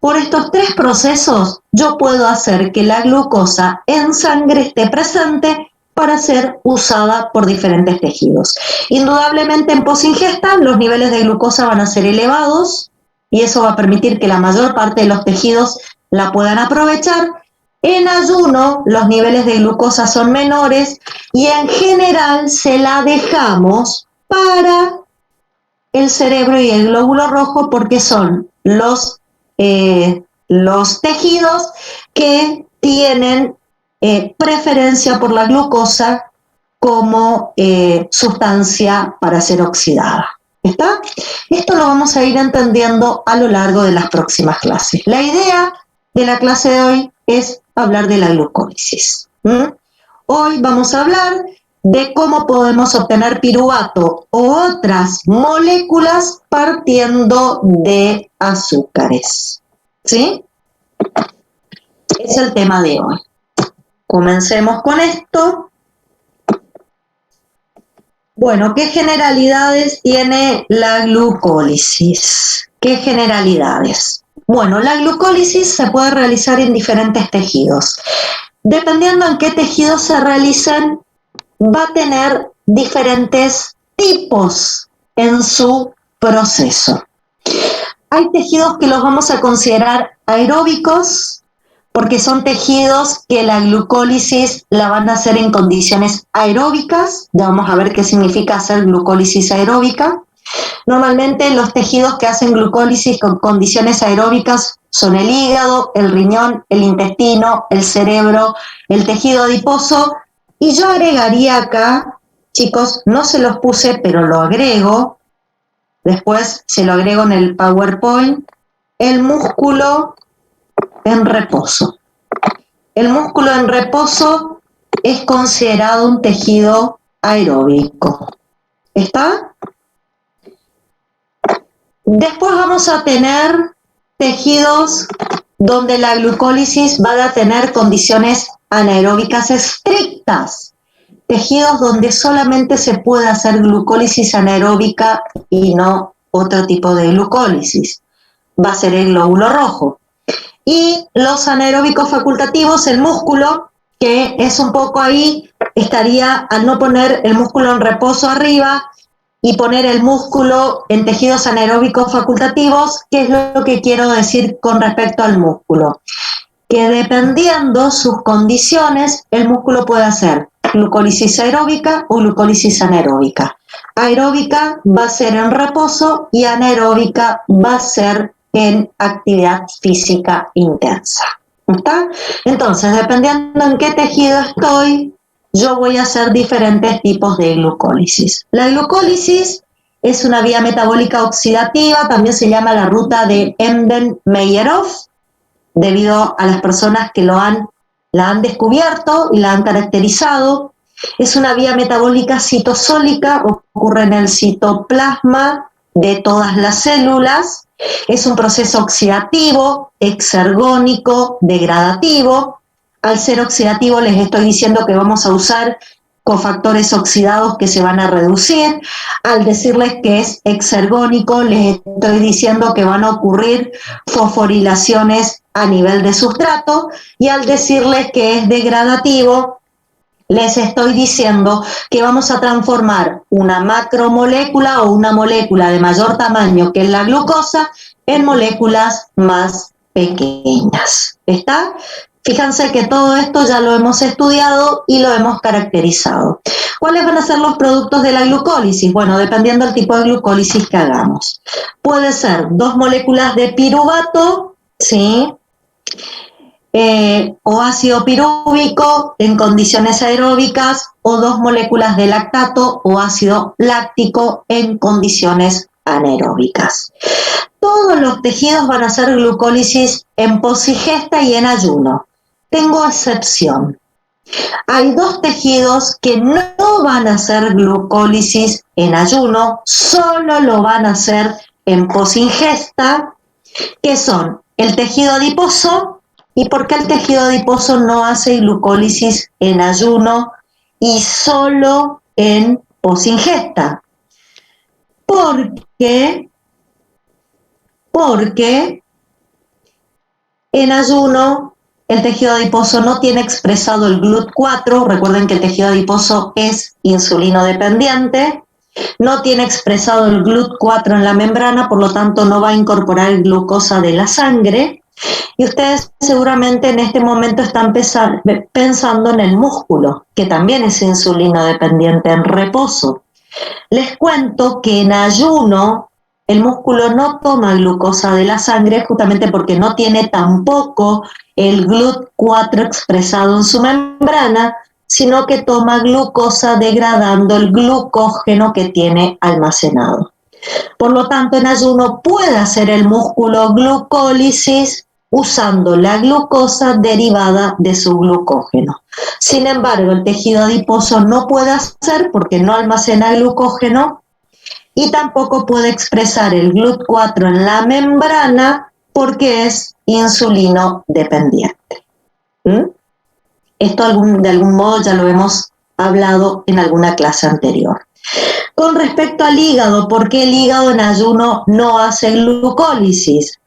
Por estos tres procesos yo puedo hacer que la glucosa en sangre esté presente para ser usada por diferentes tejidos. Indudablemente en posingesta los niveles de glucosa van a ser elevados y eso va a permitir que la mayor parte de los tejidos la puedan aprovechar. En ayuno los niveles de glucosa son menores y en general se la dejamos para el cerebro y el glóbulo rojo porque son los tejidos que tienen preferencia por la glucosa como sustancia para ser oxidada. ¿Está? Esto lo vamos a ir entendiendo a lo largo de las próximas clases. La idea de la clase de hoy es hablar de la glucólisis. Hoy vamos a hablar de cómo podemos obtener piruvato o otras moléculas partiendo de azúcares. ¿Sí? Es el tema de hoy. Comencemos con esto. Bueno, ¿qué generalidades tiene la glucólisis? ¿Qué generalidades? Bueno, la glucólisis se puede realizar en diferentes tejidos. Dependiendo en qué tejidos se realicen, va a tener diferentes tipos en su proceso. Hay tejidos que los vamos a considerar aeróbicos, porque son tejidos que la glucólisis la van a hacer en condiciones aeróbicas. Ya vamos a ver qué significa hacer glucólisis aeróbica. Normalmente los tejidos que hacen glucólisis con condiciones aeróbicas son el hígado, el riñón, el intestino, el cerebro, el tejido adiposo. Y yo agregaría acá, chicos, no se los puse, pero lo agrego, después se lo agrego en el PowerPoint, el músculo en reposo. El músculo en reposo es considerado un tejido aeróbico. ¿Está? Después vamos a tener tejidos donde la glucólisis va a tener condiciones anaeróbicas estrictas. tejidos donde solamente se puede hacer glucólisis anaeróbica y no otro tipo de glucólisis. Va a ser el glóbulo rojo. Y los anaeróbicos facultativos, el músculo, que es un poco ahí, estaría al no poner el músculo en reposo arriba y poner el músculo en tejidos anaeróbicos facultativos. ¿Qué es lo que quiero decir con respecto al músculo? Que dependiendo sus condiciones, el músculo puede hacer glucólisis aeróbica o glucólisis anaeróbica. Aeróbica va a ser en reposo y anaeróbica va a ser en actividad física intensa. ¿Está? Entonces, dependiendo en qué tejido estoy, yo voy a hacer diferentes tipos de glucólisis. La glucólisis es una vía metabólica oxidativa, también se llama la ruta de Embden-Meyerhof, debido a las personas que la han descubierto y la han caracterizado. Es una vía metabólica citosólica, ocurre en el citoplasma de todas las células. Es un proceso oxidativo, exergónico, degradativo. Al ser oxidativo les estoy diciendo que vamos a usar cofactores oxidados que se van a reducir. Al decirles que es exergónico, les estoy diciendo que van a ocurrir fosforilaciones a nivel de sustrato, y al decirles que es degradativo, les estoy diciendo que vamos a transformar una macromolécula o una molécula de mayor tamaño que es la glucosa en moléculas más pequeñas. ¿Está? Fíjense que todo esto ya lo hemos estudiado y lo hemos caracterizado. ¿Cuáles van a ser los productos de la glucólisis? Bueno, dependiendo del tipo de glucólisis que hagamos. Puede ser 2 moléculas de piruvato, ¿sí? O ácido pirúvico en condiciones aeróbicas, o 2 moléculas de lactato o ácido láctico en condiciones anaeróbicas. Todos los tejidos van a hacer glucólisis en posigesta y en ayuno. Tengo excepción. Hay 2 tejidos que no van a hacer glucólisis en ayuno, solo lo van a hacer en posingesta, que son el tejido adiposo. ¿Y por qué el tejido adiposo no hace glucólisis en ayuno y solo en posingesta? Porque en ayuno el tejido adiposo no tiene expresado el GLUT4. Recuerden que el tejido adiposo es insulino dependiente. No tiene expresado el GLUT4 en la membrana, por lo tanto no va a incorporar glucosa de la sangre. Y ustedes seguramente en este momento están pensando en el músculo, que también es insulino dependiente en reposo. Les cuento que en ayuno el músculo no toma glucosa de la sangre, justamente porque no tiene tampoco el GLUT4 expresado en su membrana, sino que toma glucosa degradando el glucógeno que tiene almacenado. Por lo tanto, en ayuno puede hacer el músculo glucólisis usando la glucosa derivada de su glucógeno. Sin embargo, el tejido adiposo no puede hacer porque no almacena glucógeno, y tampoco puede expresar el GLUT4 en la membrana porque es insulino dependiente. Esto de algún modo ya lo hemos hablado en alguna clase anterior. Con respecto al hígado, ¿por qué el hígado en ayuno no hace glucólisis?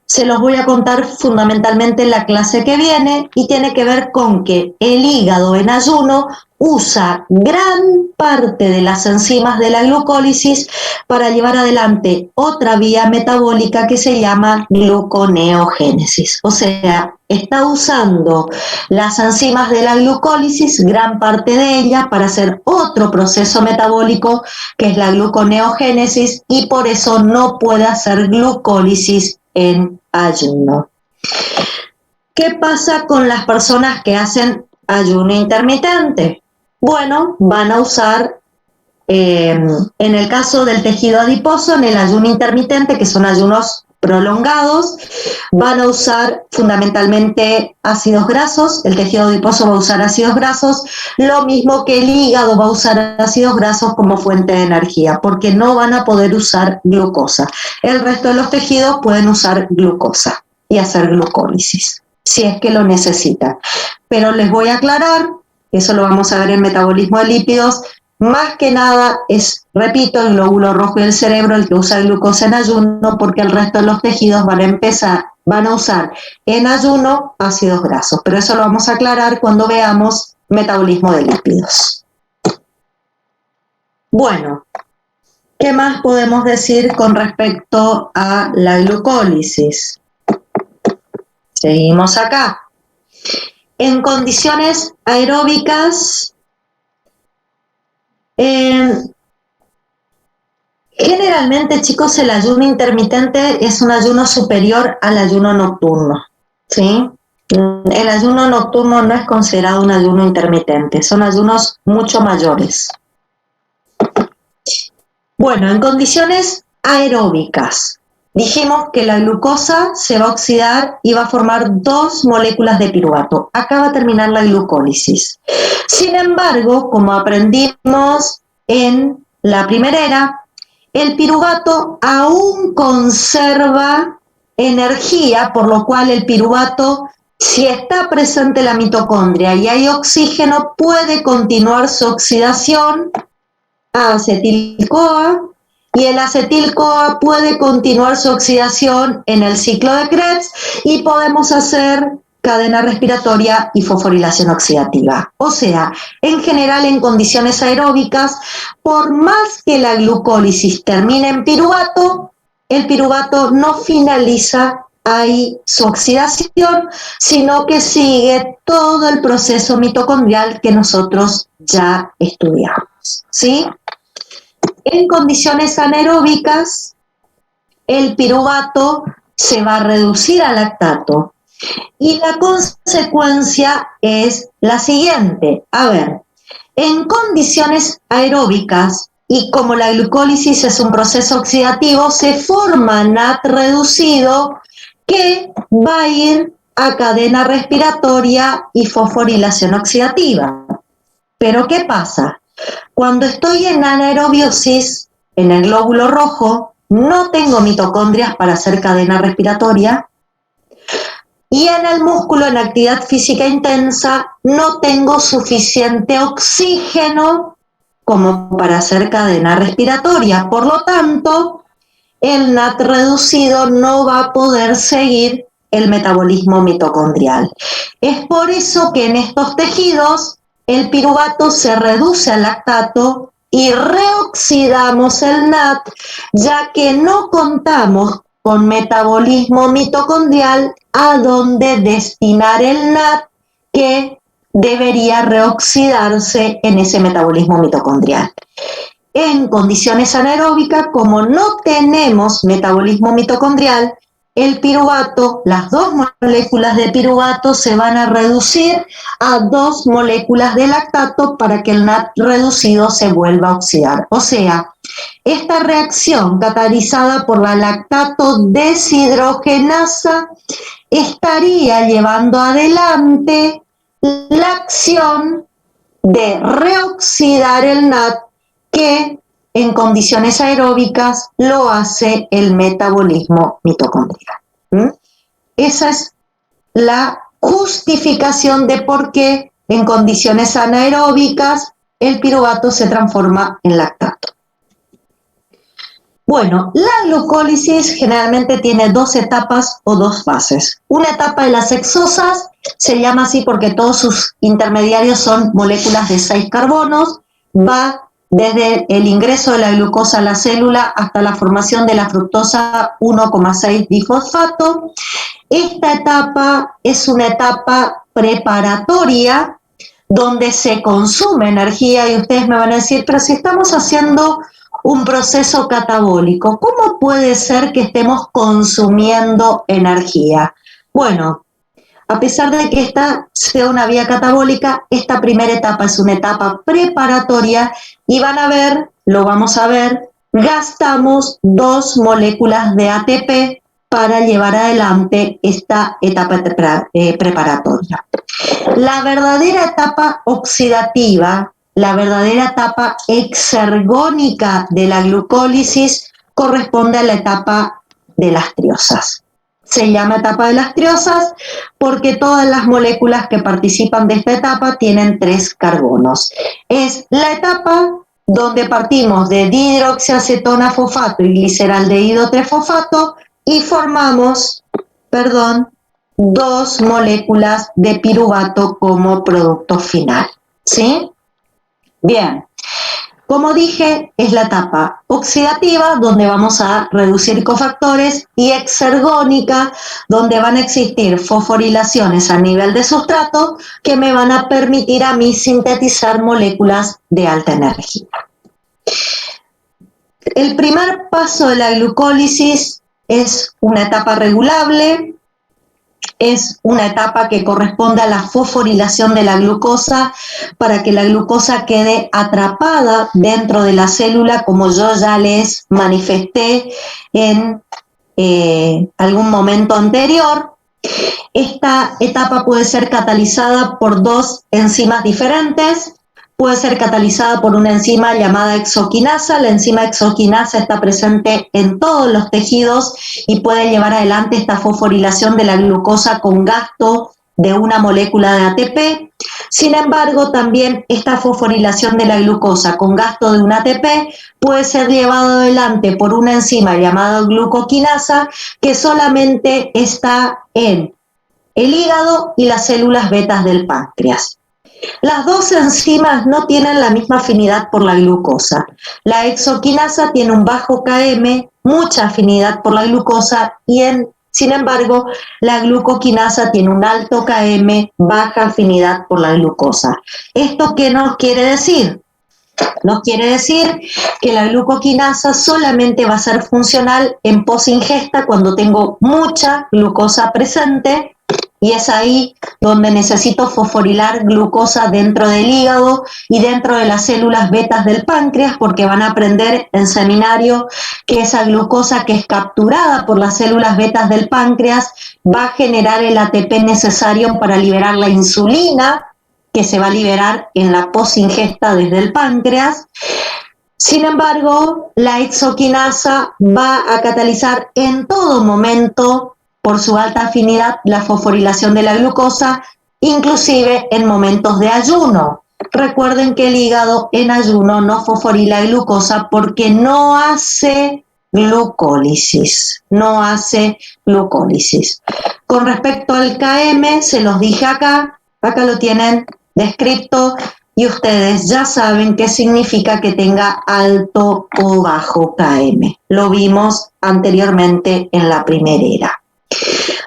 Se los voy a contar fundamentalmente en la clase que viene, y tiene que ver con que el hígado en ayuno usa gran parte de las enzimas de la glucólisis para llevar adelante otra vía metabólica que se llama gluconeogénesis. O sea, está usando las enzimas de la glucólisis, gran parte de ella, para hacer otro proceso metabólico que es la gluconeogénesis, y por eso no puede hacer glucólisis en ayuno. ¿Qué pasa con las personas que hacen ayuno intermitente? Bueno, van a usar, en el caso del tejido adiposo, en el ayuno intermitente, que son ayunos prolongados, van a usar fundamentalmente ácidos grasos. El tejido adiposo va a usar ácidos grasos, lo mismo que el hígado va a usar ácidos grasos como fuente de energía, porque no van a poder usar glucosa. El resto de los tejidos pueden usar glucosa y hacer glucólisis, si es que lo necesitan. Pero les voy a aclarar eso lo vamos a ver en metabolismo de lípidos. Más que nada es, repito, el glóbulo rojo y el cerebro el que usa glucosa en ayuno, porque el resto de los tejidos van a usar en ayuno ácidos grasos, pero eso lo vamos a aclarar cuando veamos metabolismo de lípidos. Bueno, ¿qué más podemos decir con respecto a la glucólisis? Seguimos acá. En condiciones aeróbicas, generalmente, chicos, el ayuno intermitente es un ayuno superior al ayuno nocturno, ¿sí? El ayuno nocturno no es considerado un ayuno intermitente, son ayunos mucho mayores. Bueno, en condiciones aeróbicas, dijimos que la glucosa se va a oxidar y va a formar 2 moléculas de piruvato. Acá va a terminar la glucólisis. Sin embargo, como aprendimos en la primera era, el piruvato aún conserva energía, por lo cual el piruvato, si está presente en la mitocondria y hay oxígeno, puede continuar su oxidación a acetil-CoA, y el acetil-CoA puede continuar su oxidación en el ciclo de Krebs y podemos hacer cadena respiratoria y fosforilación oxidativa. O sea, en general en condiciones aeróbicas, por más que la glucólisis termine en piruvato, el piruvato no finaliza ahí su oxidación, sino que sigue todo el proceso mitocondrial que nosotros ya estudiamos, ¿sí? En condiciones anaeróbicas, el piruvato se va a reducir a lactato y la consecuencia es la siguiente. A ver, en condiciones aeróbicas, y como la glucólisis es un proceso oxidativo, se forma NAT reducido que va a ir a cadena respiratoria y fosforilación oxidativa. Pero ¿qué pasa? Cuando estoy en anaerobiosis, en el glóbulo rojo, no tengo mitocondrias para hacer cadena respiratoria, y en el músculo, en actividad física intensa, no tengo suficiente oxígeno como para hacer cadena respiratoria. Por lo tanto, el NAT reducido no va a poder seguir el metabolismo mitocondrial. Es por eso que en estos tejidos el piruvato se reduce al lactato y reoxidamos el NAT, ya que no contamos con metabolismo mitocondrial a donde destinar el NAT que debería reoxidarse en ese metabolismo mitocondrial. En condiciones anaeróbicas, como no tenemos metabolismo mitocondrial, el piruvato, las 2 moléculas de piruvato se van a reducir a 2 moléculas de lactato para que el NAT reducido se vuelva a oxidar. O sea, esta reacción catalizada por la lactato deshidrogenasa estaría llevando adelante la acción de reoxidar el NAT que en condiciones aeróbicas lo hace el metabolismo mitocondrial. Esa es la justificación de por qué en condiciones anaeróbicas el piruvato se transforma en lactato. Bueno, la glucólisis generalmente tiene 2 etapas o 2 fases. Una etapa de las hexosas se llama así porque todos sus intermediarios son moléculas de 6 carbonos, va desde el ingreso de la glucosa a la célula hasta la formación de la fructosa 1,6 difosfato. Esta etapa es una etapa preparatoria donde se consume energía y ustedes me van a decir, pero si estamos haciendo un proceso catabólico, ¿cómo puede ser que estemos consumiendo energía? Bueno, a pesar de que esta sea una vía catabólica, esta primera etapa es una etapa preparatoria y van a ver, lo vamos a ver, gastamos 2 moléculas de ATP para llevar adelante esta etapa preparatoria. La verdadera etapa oxidativa, la verdadera etapa exergónica de la glucólisis corresponde a la etapa de las triosas. Se llama etapa de las triosas porque todas las moléculas que participan de esta etapa tienen 3 carbonos. Es la etapa donde partimos de dihidroxiacetona fosfato y gliceraldehído 3-fosfato y formamos, 2 moléculas de piruvato como producto final. ¿Sí? Bien. Como dije, es la etapa oxidativa, donde vamos a reducir cofactores, y exergónica, donde van a existir fosforilaciones a nivel de sustrato que me van a permitir a mí sintetizar moléculas de alta energía. El primer paso de la glucólisis es una etapa regulable, es una etapa que corresponde a la fosforilación de la glucosa para que la glucosa quede atrapada dentro de la célula, como yo ya les manifesté en algún momento anterior. Esta etapa puede ser catalizada por 2 enzimas diferentes. Puede ser catalizada por una enzima llamada exoquinasa. La enzima exoquinasa está presente en todos los tejidos y puede llevar adelante esta fosforilación de la glucosa con gasto de una molécula de ATP. Sin embargo, también esta fosforilación de la glucosa con gasto de un ATP puede ser llevado adelante por una enzima llamada glucoquinasa que solamente está en el hígado y las células betas del páncreas. Las 2 enzimas no tienen la misma afinidad por la glucosa. La exoquinasa tiene un bajo Km, mucha afinidad por la glucosa, y sin embargo, la glucoquinasa tiene un alto Km, baja afinidad por la glucosa. ¿Esto qué nos quiere decir? Nos quiere decir que la glucoquinasa solamente va a ser funcional en posingesta cuando tengo mucha glucosa presente, y es ahí donde necesito fosforilar glucosa dentro del hígado y dentro de las células betas del páncreas, porque van a aprender en seminario que esa glucosa que es capturada por las células betas del páncreas va a generar el ATP necesario para liberar la insulina, que se va a liberar en la posingesta desde el páncreas. Sin embargo, la exoquinasa va a catalizar en todo momento, por su alta afinidad, la fosforilación de la glucosa, inclusive en momentos de ayuno. Recuerden que el hígado en ayuno no fosforila glucosa porque no hace glucólisis, no hace glucólisis. Con respecto al Km, se los dije acá lo tienen descrito, y ustedes ya saben qué significa que tenga alto o bajo Km. Lo vimos anteriormente en la primera era.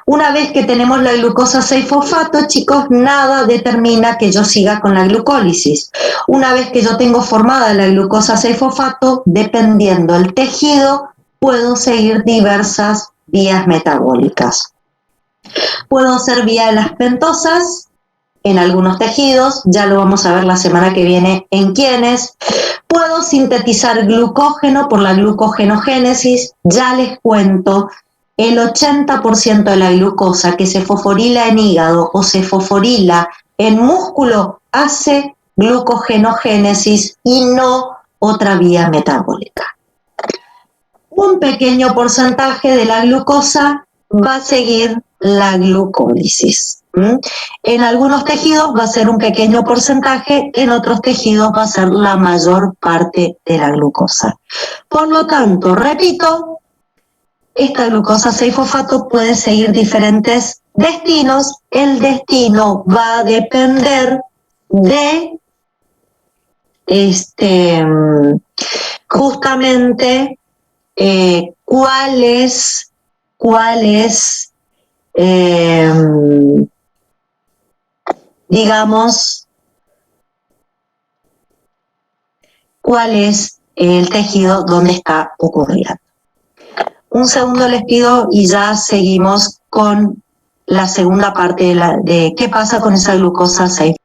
Una vez que tenemos la glucosa 6-fosfato, chicos, nada determina que yo siga con la glucólisis. Una vez que yo tengo formada la glucosa 6-fosfato, dependiendo del tejido, puedo seguir diversas vías metabólicas. Puedo hacer vía de las pentosas en algunos tejidos, ya lo vamos a ver la semana que viene en quiénes. Puedo sintetizar glucógeno por la glucogenogénesis, ya les cuento, el 80% de la glucosa que se fosforila en hígado o se fosforila en músculo hace glucogenogénesis y no otra vía metabólica. Un pequeño porcentaje de la glucosa va a seguir la glucólisis. En algunos tejidos va a ser un pequeño porcentaje, en otros tejidos va a ser la mayor parte de la glucosa. Por lo tanto, repito, esta glucosa 6-fosfato puede seguir diferentes destinos. El destino va a depender de justamente cuáles digamos, cuál es el tejido donde está ocurriendo. Un segundo les pido y ya seguimos con la segunda parte de qué pasa con esa glucosa 6.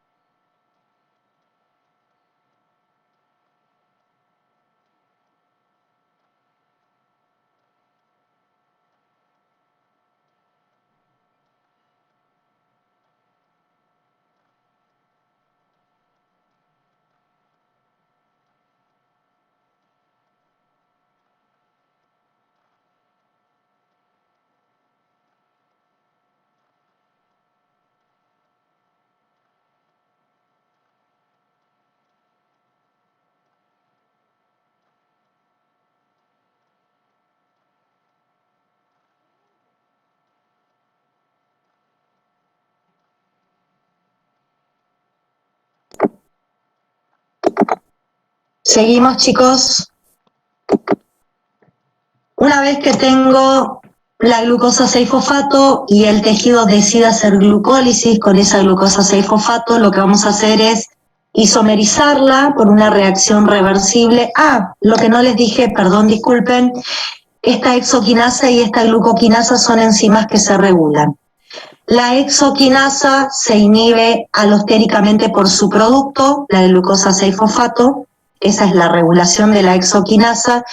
Seguimos, chicos. Una vez que tengo la glucosa 6-fosfato y el tejido decide hacer glucólisis con esa glucosa 6-fosfato, lo que vamos a hacer es isomerizarla por una reacción reversible. Lo que no les dije, perdón, disculpen, esta hexoquinasa y esta glucoquinasa son enzimas que se regulan. La hexoquinasa se inhibe alostéricamente por su producto, la glucosa 6-fosfato, esa es la regulación de la hexoquinasa,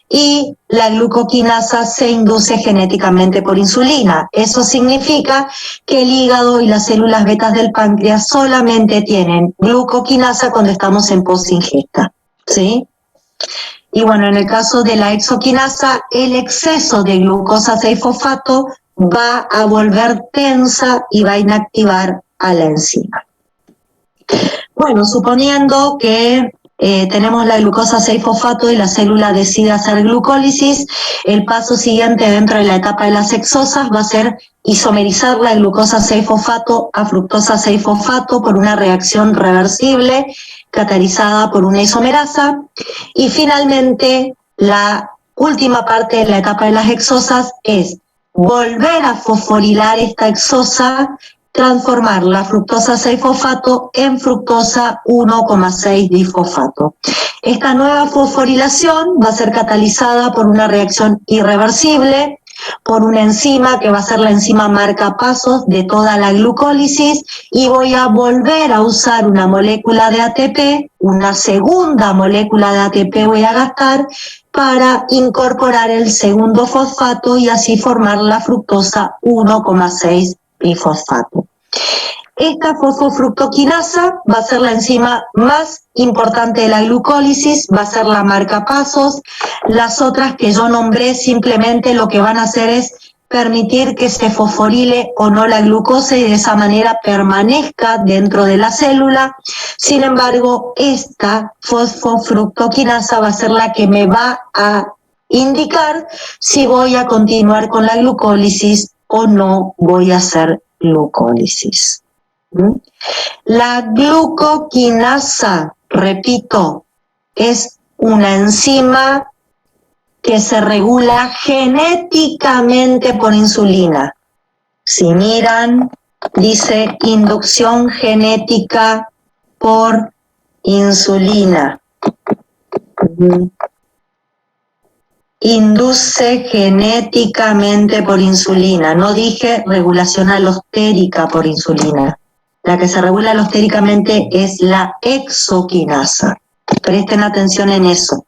y la glucoquinasa se induce genéticamente por insulina. Eso significa que el hígado y las células betas del páncreas solamente tienen glucoquinasa cuando estamos en posingesta, ¿sí? Y bueno, en el caso de la hexoquinasa, el exceso de glucosa 6-fosfato va a volver tensa y va a inactivar a la enzima. Bueno, suponiendo que tenemos la glucosa 6-fosfato y la célula decide hacer glucólisis, el paso siguiente dentro de la etapa de las hexosas va a ser isomerizar la glucosa 6-fosfato a fructosa 6-fosfato por una reacción reversible catalizada por una isomerasa, y finalmente la última parte de la etapa de las hexosas es volver a fosforilar esta hexosa, transformar la fructosa 6-fosfato en fructosa 1,6-difosfato. Esta nueva fosforilación va a ser catalizada por una reacción irreversible, por una enzima que va a ser la enzima marcapasos de toda la glucólisis, y voy a volver a usar una molécula de ATP, una segunda molécula de ATP voy a gastar para incorporar el segundo fosfato y así formar la fructosa 1,6-bifosfato. Esta fosfofructoquinasa va a ser la enzima más importante de la glucólisis, va a ser la marcapasos. Las otras que yo nombré simplemente lo que van a hacer es permitir que se fosforile o no la glucosa y de esa manera permanezca dentro de la célula. Sin embargo, esta fosfofructoquinasa va a ser la que me va a indicar si voy a continuar con la glucólisis o no voy a hacer glucólisis. La glucoquinasa, repito, es una enzima que se regula genéticamente por insulina. Si miran, dice inducción genética por insulina. Induce genéticamente por insulina. No dije regulación alostérica por insulina. La que se regula alostéricamente es la hexoquinasa. Presten atención en eso.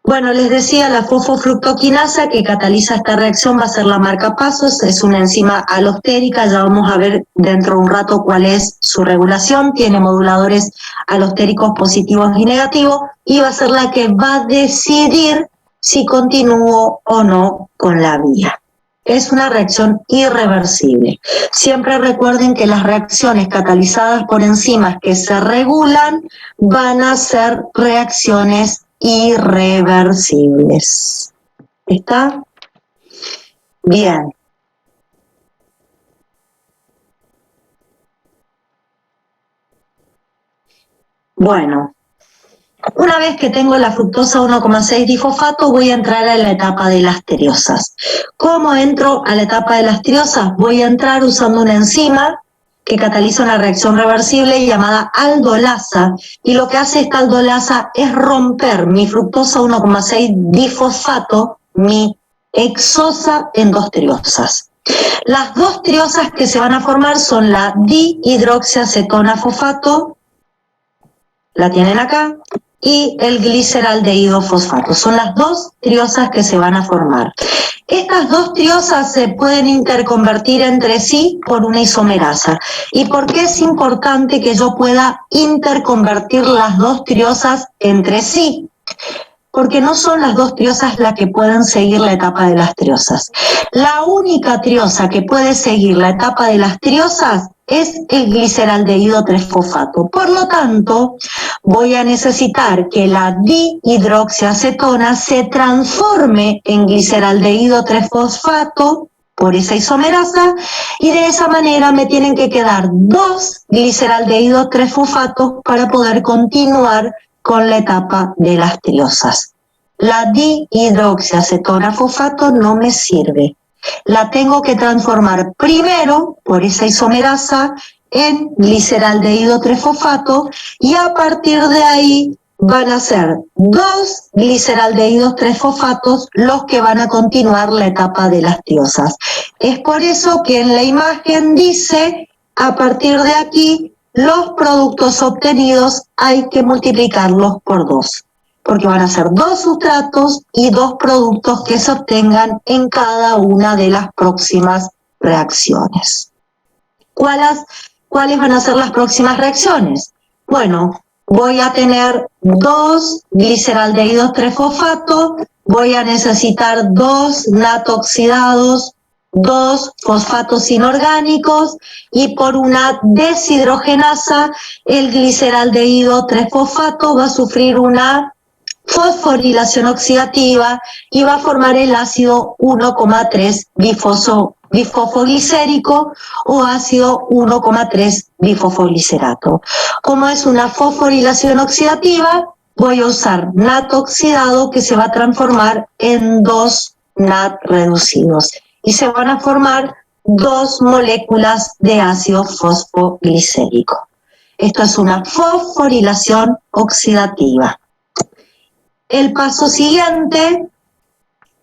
Bueno, les decía, la fosfofructoquinasa que cataliza esta reacción va a ser la marcapasos, es una enzima alostérica, ya vamos a ver dentro de un rato cuál es su regulación, tiene moduladores alostéricos positivos y negativos, y va a ser la que va a decidir si continúo o no con la vía. Es una reacción irreversible. Siempre recuerden que las reacciones catalizadas por enzimas que se regulan van a ser reacciones irreversibles. ¿Está? Bien. Bueno, una vez que tengo la fructosa 1,6-difosfato, voy a entrar a la etapa de las triosas. ¿Cómo entro a la etapa de las triosas? Voy a entrar usando una enzima que cataliza una reacción reversible llamada aldolasa, y lo que hace esta aldolasa es romper mi fructosa 1,6-difosfato, mi hexosa, en dos triosas. Las dos triosas que se van a formar son la dihidroxiacetona fosfato, la tienen acá, y el gliceraldehído fosfato. Son las dos triosas que se van a formar. Estas dos triosas se pueden interconvertir entre sí por una isomerasa. ¿Y por qué es importante que yo pueda interconvertir las dos triosas entre sí? Porque no son las dos triosas las que pueden seguir la etapa de las triosas. La única triosa que puede seguir la etapa de las triosas es el gliceraldehído 3-fosfato. Por lo tanto, voy a necesitar que la dihidroxiacetona se transforme en gliceraldehído 3-fosfato por esa isomerasa, y de esa manera me tienen que quedar dos gliceraldehído 3-fosfatos para poder continuar con la etapa de las triosas. La dihidroxiacetona fosfato no me sirve. La tengo que transformar primero por esa isomerasa en gliceraldehído 3-fosfato y a partir de ahí van a ser 2 gliceraldehídos 3-fosfatos los que van a continuar la etapa de las triosas. Es por eso que en la imagen dice, a partir de aquí, los productos obtenidos hay que multiplicarlos por 2, porque van a ser 2 sustratos y 2 productos que se obtengan en cada una de las próximas reacciones. ¿Cuáles van a ser las próximas reacciones? Bueno, voy a tener 2 gliceraldehídos 3-fosfato, voy a necesitar 2 natoxidados, 2 fosfatos inorgánicos y por una deshidrogenasa el gliceraldehído 3-fosfato va a sufrir una fosforilación oxidativa y va a formar el ácido 1,3 bifosfoglicérico o ácido 1,3 bifosfoglicerato. Como es una fosforilación oxidativa, voy a usar natoxidado que se va a transformar en 2 NAT reducidos y se van a formar 2 moléculas de ácido fosfoglicérico. Esto es una fosforilación oxidativa. El paso siguiente,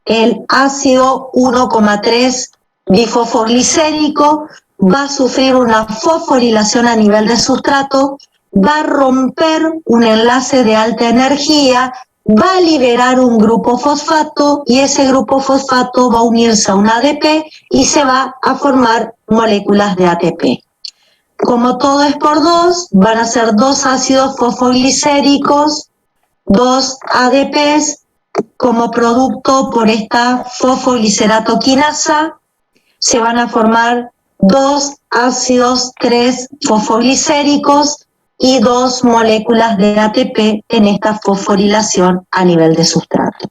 el ácido 1,3 bifosfoglicérico va a sufrir una fosforilación a nivel de sustrato, va a romper un enlace de alta energía, va a liberar un grupo fosfato y ese grupo fosfato va a unirse a un ADP y se va a formar moléculas de ATP. Como todo es por 2, van a ser 2 ácidos fosfoglicéricos, 2 ADPs como producto por esta fosfogliceratoquinasa, se van a formar 2 ácidos 3-fosfoglicéricos y 2 moléculas de ATP en esta fosforilación a nivel de sustrato.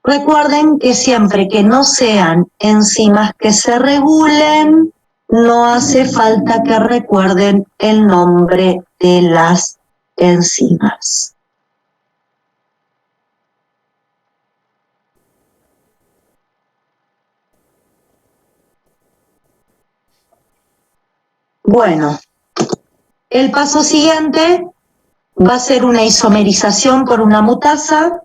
Recuerden que siempre que no sean enzimas que se regulen, no hace falta que recuerden el nombre de las enzimas. Bueno, el paso siguiente va a ser una isomerización por una mutasa.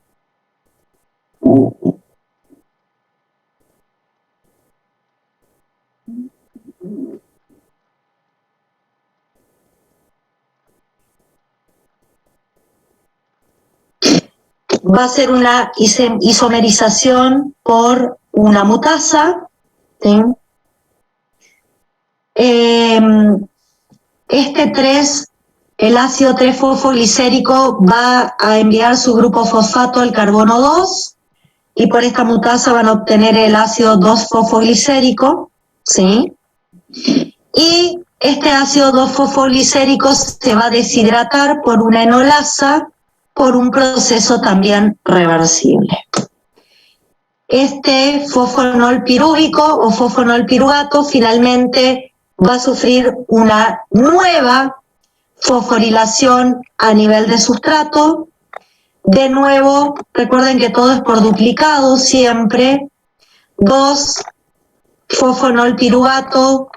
Va a ser una isomerización por una mutasa, ¿sí? Este 3, el ácido 3-fosfoglicérico va a enviar su grupo fosfato al carbono 2 y por esta mutasa van a obtener el ácido 2-fosfoglicérico, ¿sí? Y este ácido 2-fosfoglicérico se va a deshidratar por una enolasa por un proceso también reversible. Este fosfonol pirúvico o fosfonol piruvato finalmente va a sufrir una nueva fosforilación a nivel de sustrato. De nuevo, recuerden que todo es por duplicado siempre. 2 fosfonol piruvato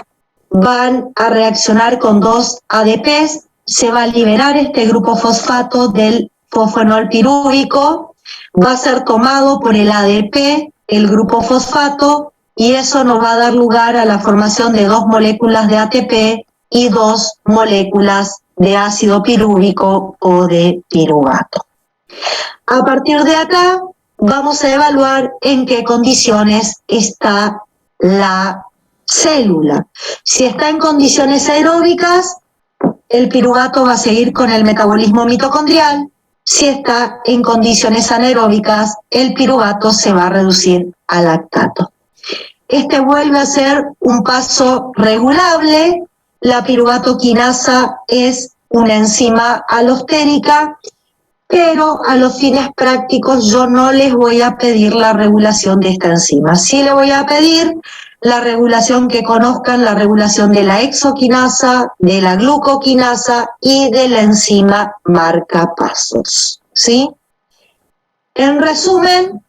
van a reaccionar con 2 ADPs. Se va a liberar este grupo fosfato del fosfonol pirúvico, va a ser tomado por el ADP, el grupo fosfato, y eso nos va a dar lugar a la formación de 2 moléculas de ATP y 2 moléculas de ácido pirúvico o de piruvato. A partir de acá vamos a evaluar en qué condiciones está la célula. Si está en condiciones aeróbicas, el piruvato va a seguir con el metabolismo mitocondrial. Si está en condiciones anaeróbicas, el piruvato se va a reducir a lactato. Este vuelve a ser un paso regulable. La piruvatoquinasa es una enzima alostérica, pero a los fines prácticos yo no les voy a pedir la regulación de esta enzima. Sí le voy a pedir la regulación que conozcan, la regulación de la exoquinasa, de la glucoquinasa y de la enzima marcapasos, ¿sí? En resumen,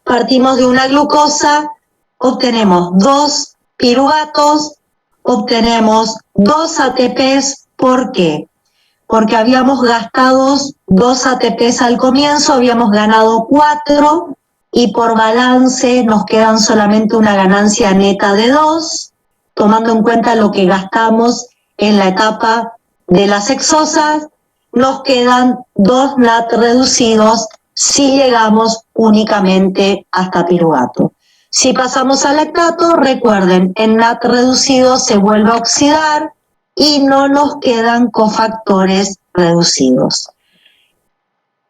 partimos de una glucosa, obtenemos 2 piruvatos, obtenemos 2 ATPs. ¿Por qué? Porque habíamos gastado 2 ATPs al comienzo, habíamos ganado 4 y por balance nos quedan solamente una ganancia neta de 2, tomando en cuenta lo que gastamos en la etapa de las hexosas, nos quedan 2 NAT reducidos si llegamos únicamente hasta piruvato. Si pasamos al lactato, recuerden, en NAT reducido se vuelve a oxidar y no nos quedan cofactores reducidos.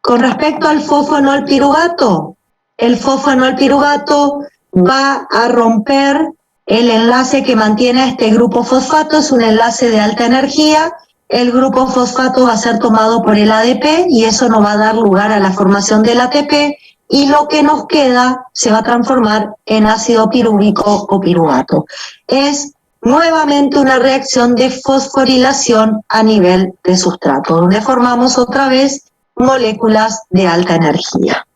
Con respecto al fosfonolpiruvato, el fosfonolpiruvato va a romper el enlace que mantiene este grupo fosfato, es un enlace de alta energía. El grupo fosfato va a ser tomado por el ADP y eso nos va a dar lugar a la formación del ATP y lo que nos queda se va a transformar en ácido pirúvico o piruvato. Es nuevamente una reacción de fosforilación a nivel de sustrato, donde formamos otra vez moléculas de alta energía.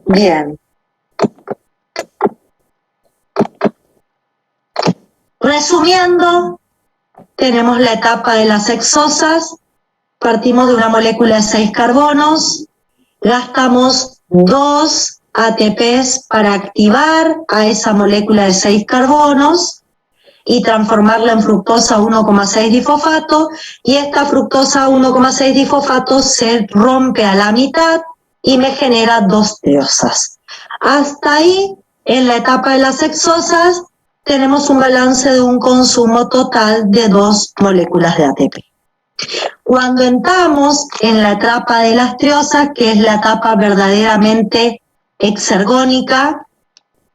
Bien. Resumiendo, tenemos la etapa de las hexosas, partimos de una molécula de 6 carbonos, gastamos 2 ATPs para activar a esa molécula de 6 carbonos y transformarla en fructosa 1,6 difosfato, y esta fructosa 1,6 difosfato se rompe a la mitad y me genera 2 triosas. Hasta ahí, en la etapa de las hexosas, tenemos un balance de un consumo total de 2 moléculas de ATP. Cuando entramos en la etapa de las triosas, que es la etapa verdaderamente exergónica,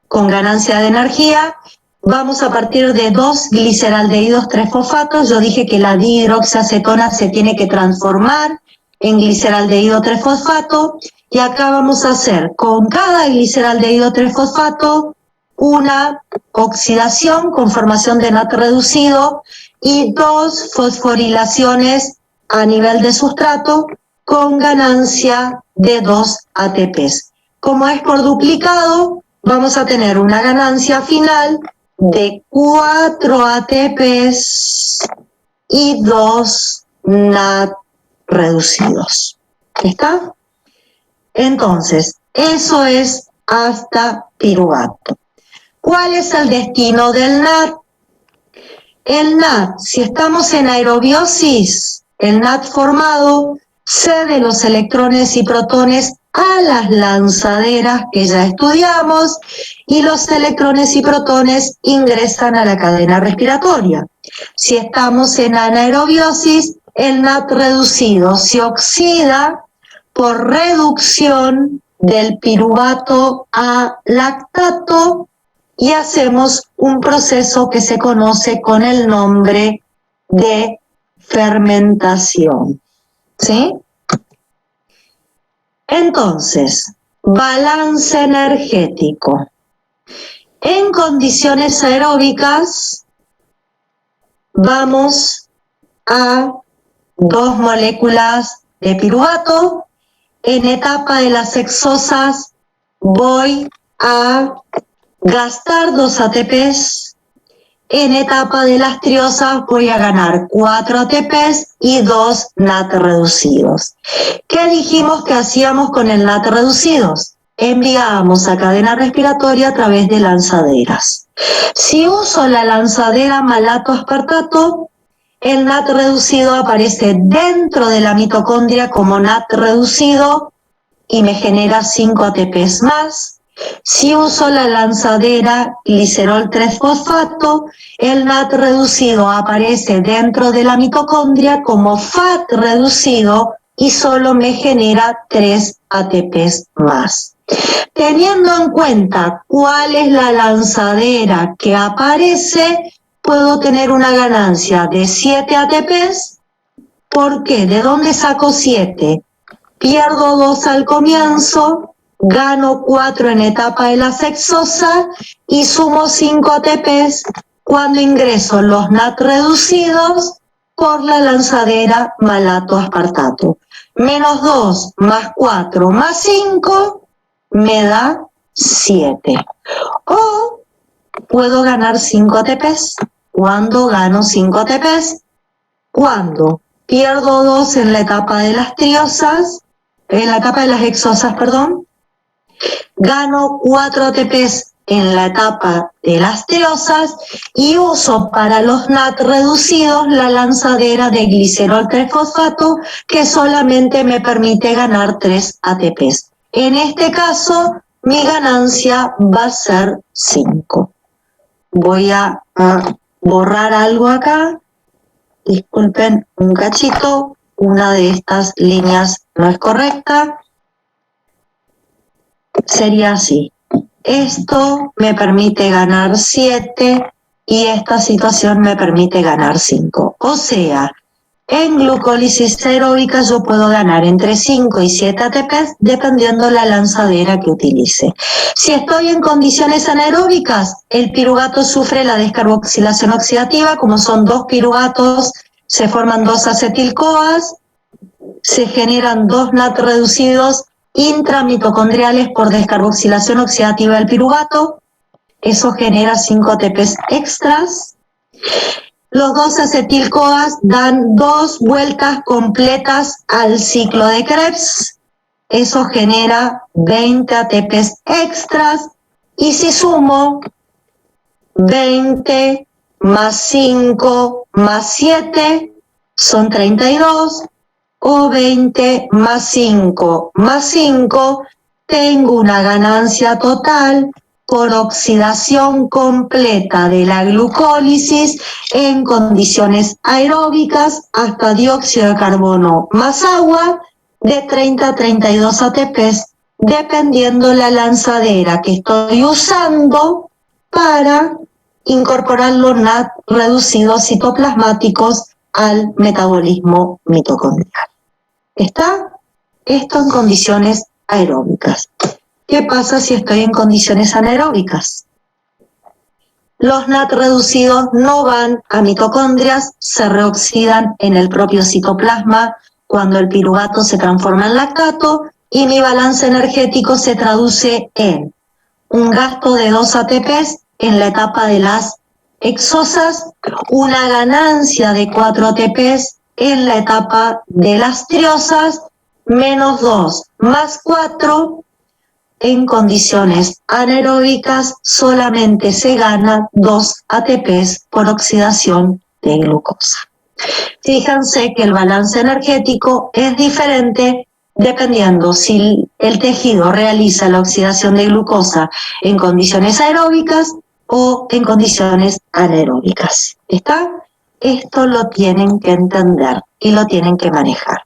con ganancia de energía, vamos a partir de 2 gliceraldehídos 3-fosfatos. Yo dije que la dihidroxiacetona se tiene que transformar en gliceraldehído 3-fosfato, y acá vamos a hacer con cada gliceraldehído 3-fosfato una oxidación con formación de NAT reducido y 2 fosforilaciones a nivel de sustrato con ganancia de 2 ATPs. Como es por duplicado, vamos a tener una ganancia final de 4 ATPs y 2 NAT reducidos. ¿Está? Entonces, eso es hasta piruvato. ¿Cuál es el destino del NAT? El NAT, si estamos en aerobiosis, el NAT formado cede los electrones y protones a las lanzaderas que ya estudiamos y los electrones y protones ingresan a la cadena respiratoria. Si estamos en anaerobiosis, el NAT reducido se oxida por reducción del piruvato a lactato y hacemos un proceso que se conoce con el nombre de fermentación. ¿Sí? Entonces, balance energético. En condiciones aeróbicas vamos a 2 moléculas de piruvato. En etapa de las hexosas voy a gastar 2 ATPs. En etapa de las triosas voy a ganar 4 ATPs y 2 NAT reducidos. ¿Qué dijimos que hacíamos con el NAT reducidos? Enviábamos a cadena respiratoria a través de lanzaderas. Si uso la lanzadera malato-aspartato, el NAT reducido aparece dentro de la mitocondria como NAT reducido y me genera 5 ATPs más. Si uso la lanzadera glicerol 3-fosfato, el NAT reducido aparece dentro de la mitocondria como FAT reducido y solo me genera 3 ATPs más. Teniendo en cuenta cuál es la lanzadera que aparece, puedo tener una ganancia de 7 ATPs. ¿Por qué? ¿De dónde saco 7? Pierdo 2 al comienzo, gano 4 en etapa de las exosas y sumo 5 ATPs cuando ingreso los NAT reducidos por la lanzadera malato-aspartato. Menos 2 más 4 más 5 me da 7. O puedo ganar 5 ATPs. ¿Cuándo gano 5 ATPs? Cuando pierdo 2 en la etapa de las triosas, en la etapa de las exosas, perdón, gano 4 ATPs en la etapa de las triosas y uso para los NAT reducidos la lanzadera de glicerol 3-fosfato que solamente me permite ganar 3 ATPs. En este caso, mi ganancia va a ser 5. Voy a borrar algo acá. Disculpen un cachito, una de estas líneas no es correcta. Sería así. Esto me permite ganar 7 y esta situación me permite ganar 5. O sea, en glucólisis aeróbica yo puedo ganar entre 5 y 7 ATPs dependiendo la lanzadera que utilice. Si estoy en condiciones anaeróbicas, el piruvato sufre la descarboxilación oxidativa, como son 2 piruvatos, se forman 2 acetil-CoAs, se generan 2 NAT reducidos intramitocondriales por descarboxilación oxidativa del piruvato, eso genera 5 ATPs extras. Los 2 acetil-CoAs dan 2 vueltas completas al ciclo de Krebs, eso genera 20 ATPs extras, y si sumo 20 más 5 más 7 son 32, o 20 más 5 más 5, tengo una ganancia total por oxidación completa de la glucólisis en condiciones aeróbicas hasta dióxido de carbono más agua de 30 a 32 ATPs, dependiendo la lanzadera que estoy usando para incorporar los NAT reducidos citoplasmáticos al metabolismo mitocondrial. ¿Está? Esto en condiciones aeróbicas. ¿Qué pasa si estoy en condiciones anaeróbicas? Los NAT reducidos no van a mitocondrias, se reoxidan en el propio citoplasma cuando el piruvato se transforma en lactato y mi balance energético se traduce en un gasto de 2 ATPs en la etapa de las exosas, una ganancia de 4 ATPs en la etapa de las triosas, menos 2 más 4. En condiciones anaeróbicas solamente se gana 2 ATPs por oxidación de glucosa. Fíjense que el balance energético es diferente dependiendo si el tejido realiza la oxidación de glucosa en condiciones aeróbicas o en condiciones anaeróbicas. ¿Está? Esto lo tienen que entender y lo tienen que manejar.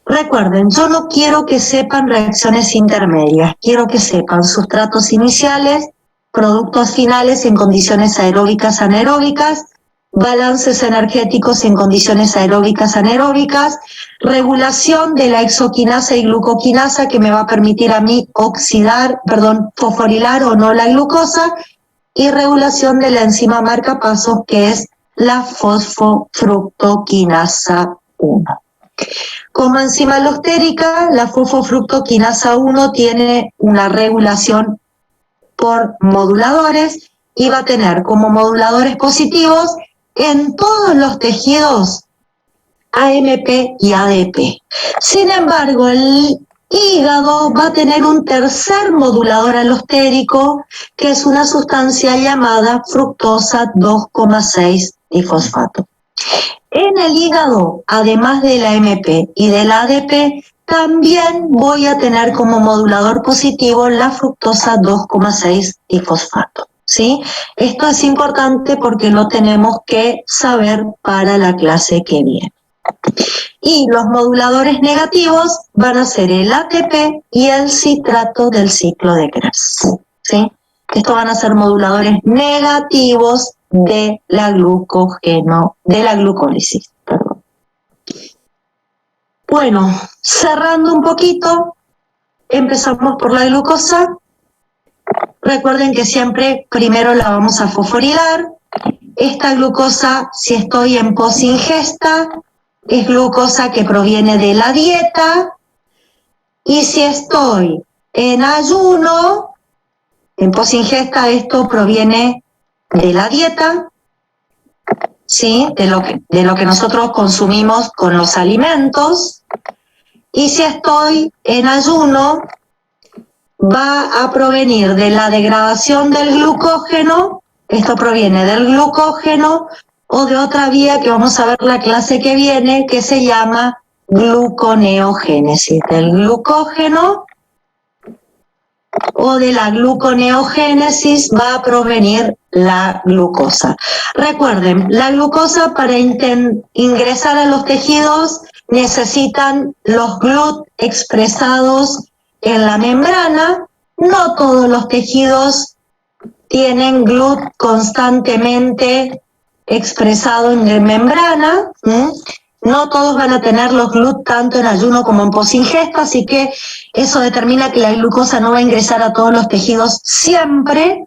Recuerden, yo no quiero que sepan reacciones intermedias, quiero que sepan sustratos iniciales, productos finales en condiciones aeróbicas, anaeróbicas, balances energéticos en condiciones aeróbicas, anaeróbicas, regulación de la exoquinasa y glucoquinasa que me va a permitir a mí fosforilar o no la glucosa, y regulación de la enzima marcapasos que es la fosfofructoquinasa 1. Como enzima alostérica, la fosfofructoquinasa 1 tiene una regulación por moduladores y va a tener como moduladores positivos en todos los tejidos AMP y ADP. Sin embargo, el hígado va a tener un tercer modulador alostérico, que es una sustancia llamada fructosa 2,6 difosfato. En el hígado, además de la AMP y del ADP, también voy a tener como modulador positivo la fructosa 2,6 difosfato. ¿Sí? Esto es importante porque lo tenemos que saber para la clase que viene. Y los moduladores negativos van a ser el ATP y el citrato del ciclo de Krebs. ¿Sí? Estos van a ser moduladores negativos de la glucólisis. Perdón. Bueno, cerrando un poquito, empezamos por la glucosa. Recuerden que siempre primero la vamos a fosforilar. Esta glucosa, si estoy en posingesta, es glucosa que proviene de la dieta. Y si estoy en ayuno, en posingesta, esto proviene de la dieta, ¿sí? De lo que nosotros consumimos con los alimentos. Y si estoy en ayuno, va a provenir de la degradación del glucógeno. Esto proviene del glucógeno o de otra vía que vamos a ver la clase que viene, que se llama gluconeogénesis. Del glucógeno o de la gluconeogénesis va a provenir la glucosa. Recuerden, la glucosa para ingresar a los tejidos necesitan los GLUT expresados en la membrana. No todos los tejidos tienen GLUT constantemente expresado en la membrana. No todos van a tener los GLUT tanto en ayuno como en posingesta, así que eso determina que la glucosa no va a ingresar a todos los tejidos siempre.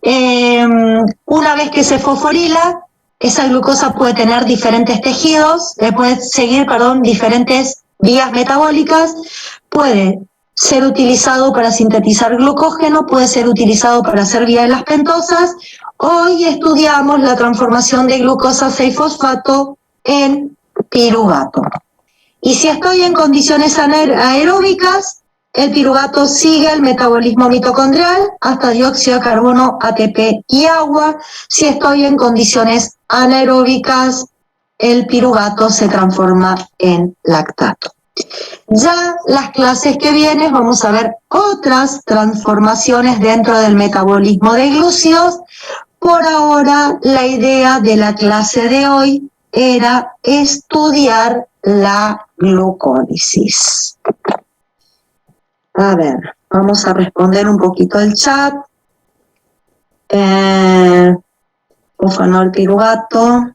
Una vez que se fosforila, esa glucosa puede tener diferentes tejidos, puede seguir, diferentes vías metabólicas, puede ser utilizado para sintetizar glucógeno, puede ser utilizado para hacer vía de las pentosas. Hoy estudiamos la transformación de glucosa 6-fosfato en piruvato. Y si estoy en condiciones aeróbicas, el piruvato sigue el metabolismo mitocondrial hasta dióxido de carbono, ATP y agua. Si estoy en condiciones anaeróbicas, el piruvato se transforma en lactato. Ya las clases que vienen vamos a ver otras transformaciones dentro del metabolismo de glúcidos. Por ahora, la idea de la clase de hoy era estudiar la glucólisis. A ver, vamos a responder un poquito el chat. Ufanol piruvato.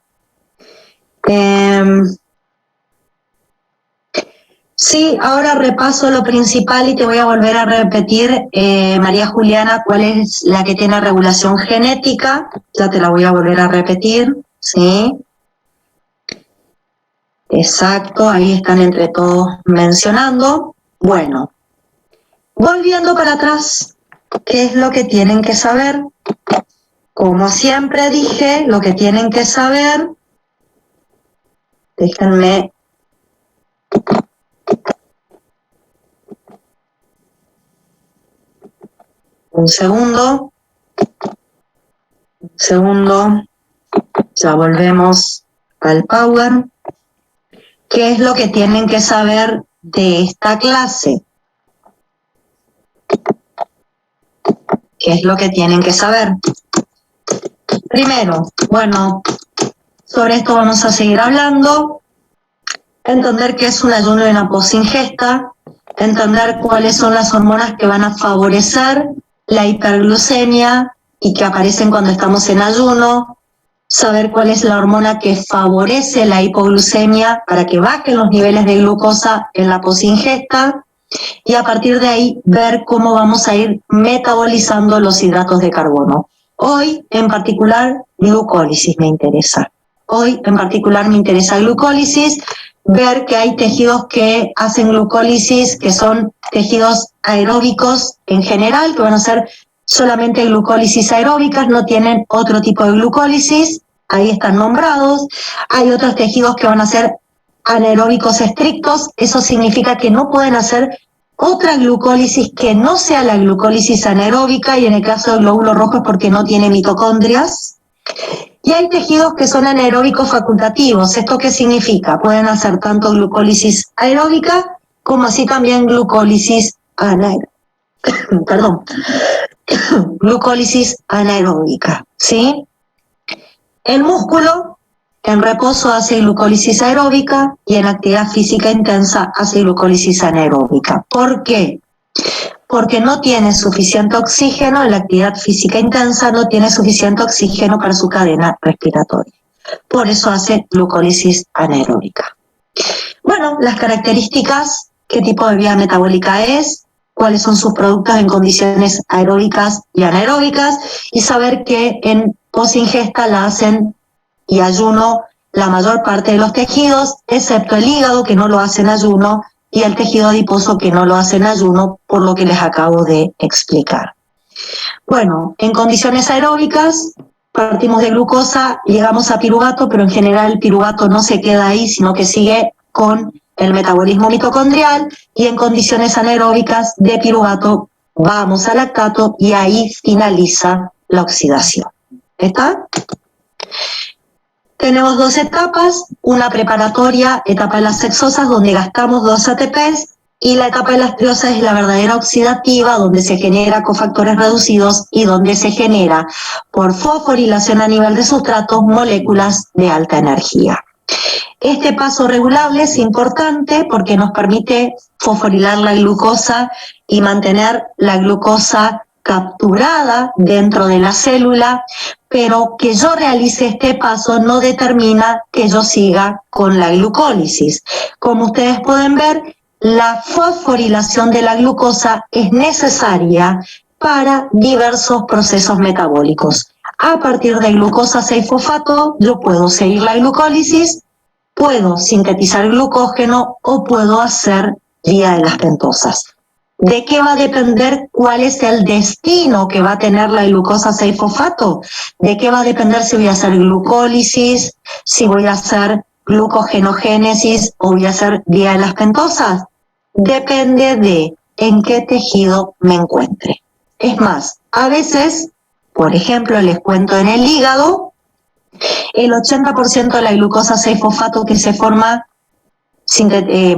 Sí, ahora repaso lo principal y te voy a volver a repetir, María Juliana, cuál es la que tiene regulación genética. Ya te la voy a volver a repetir, ¿sí? Exacto, ahí están entre todos mencionando. Bueno, volviendo para atrás, ¿qué es lo que tienen que saber? Como siempre dije, lo que tienen que saber, déjenme un segundo, ya volvemos al Power. ¿Qué es lo que tienen que saber de esta clase? ¿Qué es lo que tienen que saber? Primero, bueno, sobre esto vamos a seguir hablando. Entender qué es un ayuno y una posingesta. Entender cuáles son las hormonas que van a favorecer la hiperglucemia y que aparecen cuando estamos en ayuno. Saber cuál es la hormona que favorece la hipoglucemia para que bajen los niveles de glucosa en la posingesta. Y a partir de ahí ver cómo vamos a ir metabolizando los hidratos de carbono. Hoy en particular glucólisis me interesa. Hoy en particular me interesa glucólisis, ver que hay tejidos que hacen glucólisis, que son tejidos aeróbicos en general, que van a ser solamente glucólisis aeróbicas, no tienen otro tipo de glucólisis, ahí están nombrados. Hay otros tejidos que van a ser anaeróbicos estrictos, eso significa que no pueden hacer otra glucólisis que no sea la glucólisis anaeróbica, y en el caso del glóbulo rojo es porque no tiene mitocondrias. Y hay tejidos que son anaeróbicos facultativos. ¿Esto qué significa? Pueden hacer tanto glucólisis aeróbica como así también glucólisis glucólisis anaeróbica, ¿sí? El músculo en reposo hace glucólisis aeróbica y en actividad física intensa hace glucólisis anaeróbica. ¿Por qué? Porque no tiene suficiente oxígeno, en la actividad física intensa no tiene suficiente oxígeno para su cadena respiratoria. Por eso hace glucólisis anaeróbica. Bueno, las características qué tipo de vía metabólica es, cuáles son sus productos en condiciones aeróbicas y anaeróbicas, y saber que en posingesta la hacen y ayuno la mayor parte de los tejidos, excepto el hígado, que no lo hace en ayuno, y el tejido adiposo, que no lo hace en ayuno, por lo que les acabo de explicar. Bueno, en condiciones aeróbicas partimos de glucosa, llegamos a piruvato, pero en general el piruvato no se queda ahí, sino que sigue con el metabolismo mitocondrial, y en condiciones anaeróbicas de piruvato vamos a lactato y ahí finaliza la oxidación. ¿Está? Tenemos dos etapas, una preparatoria, etapa de las sexosas, donde gastamos 2 ATPs, y la etapa de las triosas es la verdadera oxidativa, donde se genera cofactores reducidos y donde se genera, por fosforilación a nivel de sustratos, moléculas de alta energía. Este paso regulable es importante porque nos permite fosforilar la glucosa y mantener la glucosa capturada dentro de la célula, pero que yo realice este paso no determina que yo siga con la glucólisis. Como ustedes pueden ver, la fosforilación de la glucosa es necesaria para diversos procesos metabólicos. A partir de glucosa 6-fosfato, yo puedo seguir la glucólisis, puedo sintetizar glucógeno o puedo hacer vía de las pentosas. ¿De qué va a depender cuál es el destino que va a tener la glucosa 6-fosfato? ¿De qué va a depender si voy a hacer glucólisis, si voy a hacer glucogenogénesis o voy a hacer vía de las pentosas? Depende de en qué tejido me encuentre. Es más, a veces, por ejemplo, les cuento en el hígado, el 80% de la glucosa 6-fosfato que se forma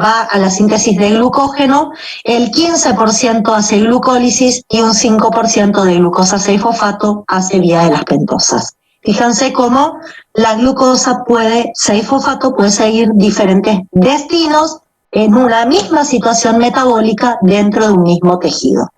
va a la síntesis de glucógeno, el 15% hace glucólisis y un 5% de glucosa 6-fosfato hace vía de las pentosas. Fíjense cómo la glucosa 6-fosfato puede seguir diferentes destinos en una misma situación metabólica dentro de un mismo tejido.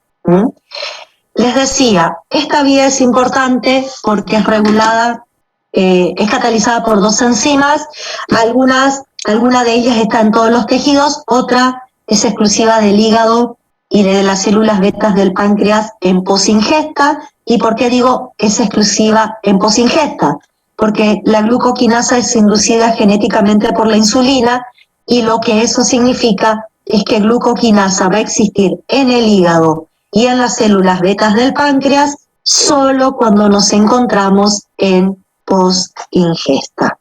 Les decía, esta vía es importante porque es regulada, es catalizada por 2 enzimas, alguna de ellas está en todos los tejidos, otra es exclusiva del hígado y de las células betas del páncreas en posingesta. ¿Y por qué digo es exclusiva en posingesta? Porque la glucoquinasa es inducida genéticamente por la insulina, y lo que eso significa es que glucoquinasa va a existir en el hígado y en las células betas del páncreas solo cuando nos encontramos en posingesta.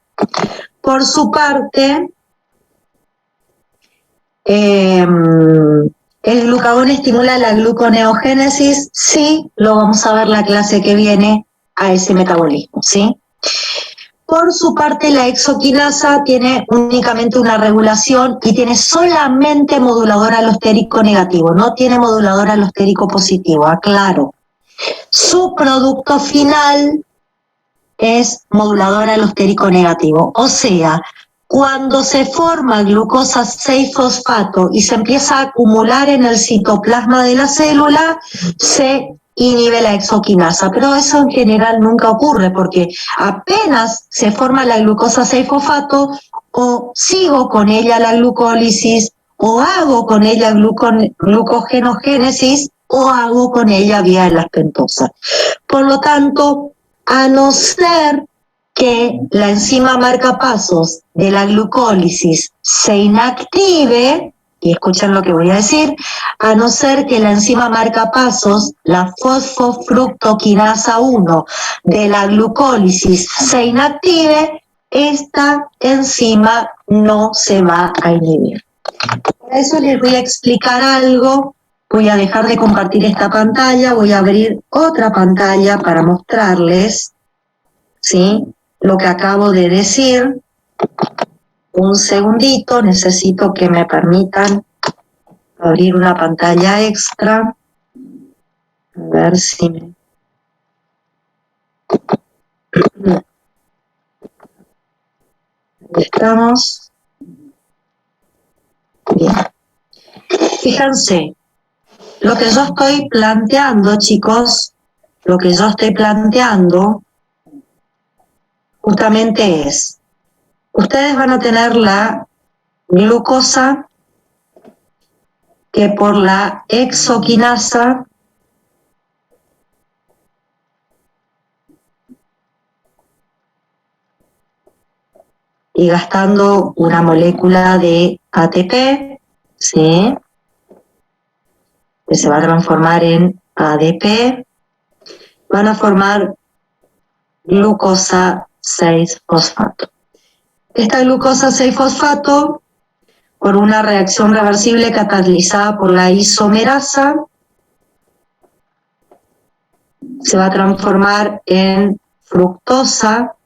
Por su parte, ¿el glucagón estimula la gluconeogénesis? Sí, lo vamos a ver la clase que viene a ese metabolismo, ¿sí? Por su parte, la exoquinasa tiene únicamente una regulación y tiene solamente modulador alostérico negativo, no tiene modulador alostérico positivo, aclaro. Su producto final es modulador alostérico negativo, o sea, cuando se forma glucosa 6-fosfato y se empieza a acumular en el citoplasma de la célula, se inhibe la exoquinasa, pero eso en general nunca ocurre porque apenas se forma la glucosa 6-fosfato, o sigo con ella la glucólisis, o hago con ella glucogenogénesis, o hago con ella vía de las pentosas. Por lo tanto, a no ser que la enzima marcapasos de la glucólisis se inactive, y escuchen lo que voy a decir, a no ser que la enzima marcapasos, la fosfofructoquinasa 1 de la glucólisis se inactive, esta enzima no se va a inhibir. Por eso les voy a explicar algo. Voy a dejar de compartir esta pantalla, voy a abrir otra pantalla para mostrarles, ¿sí?, lo que acabo de decir. Un segundito, necesito que me permitan abrir una pantalla extra. A ver si me... Ahí estamos. Bien. Fíjense, lo que yo estoy planteando, chicos, lo que yo estoy planteando justamente es, ustedes van a tener la glucosa que por la exoquinasa y gastando una molécula de ATP, ¿sí?, que se va a transformar en ADP, van a formar glucosa 6-fosfato. Esta glucosa 6-fosfato, por una reacción reversible catalizada por la isomerasa, se va a transformar en fructosa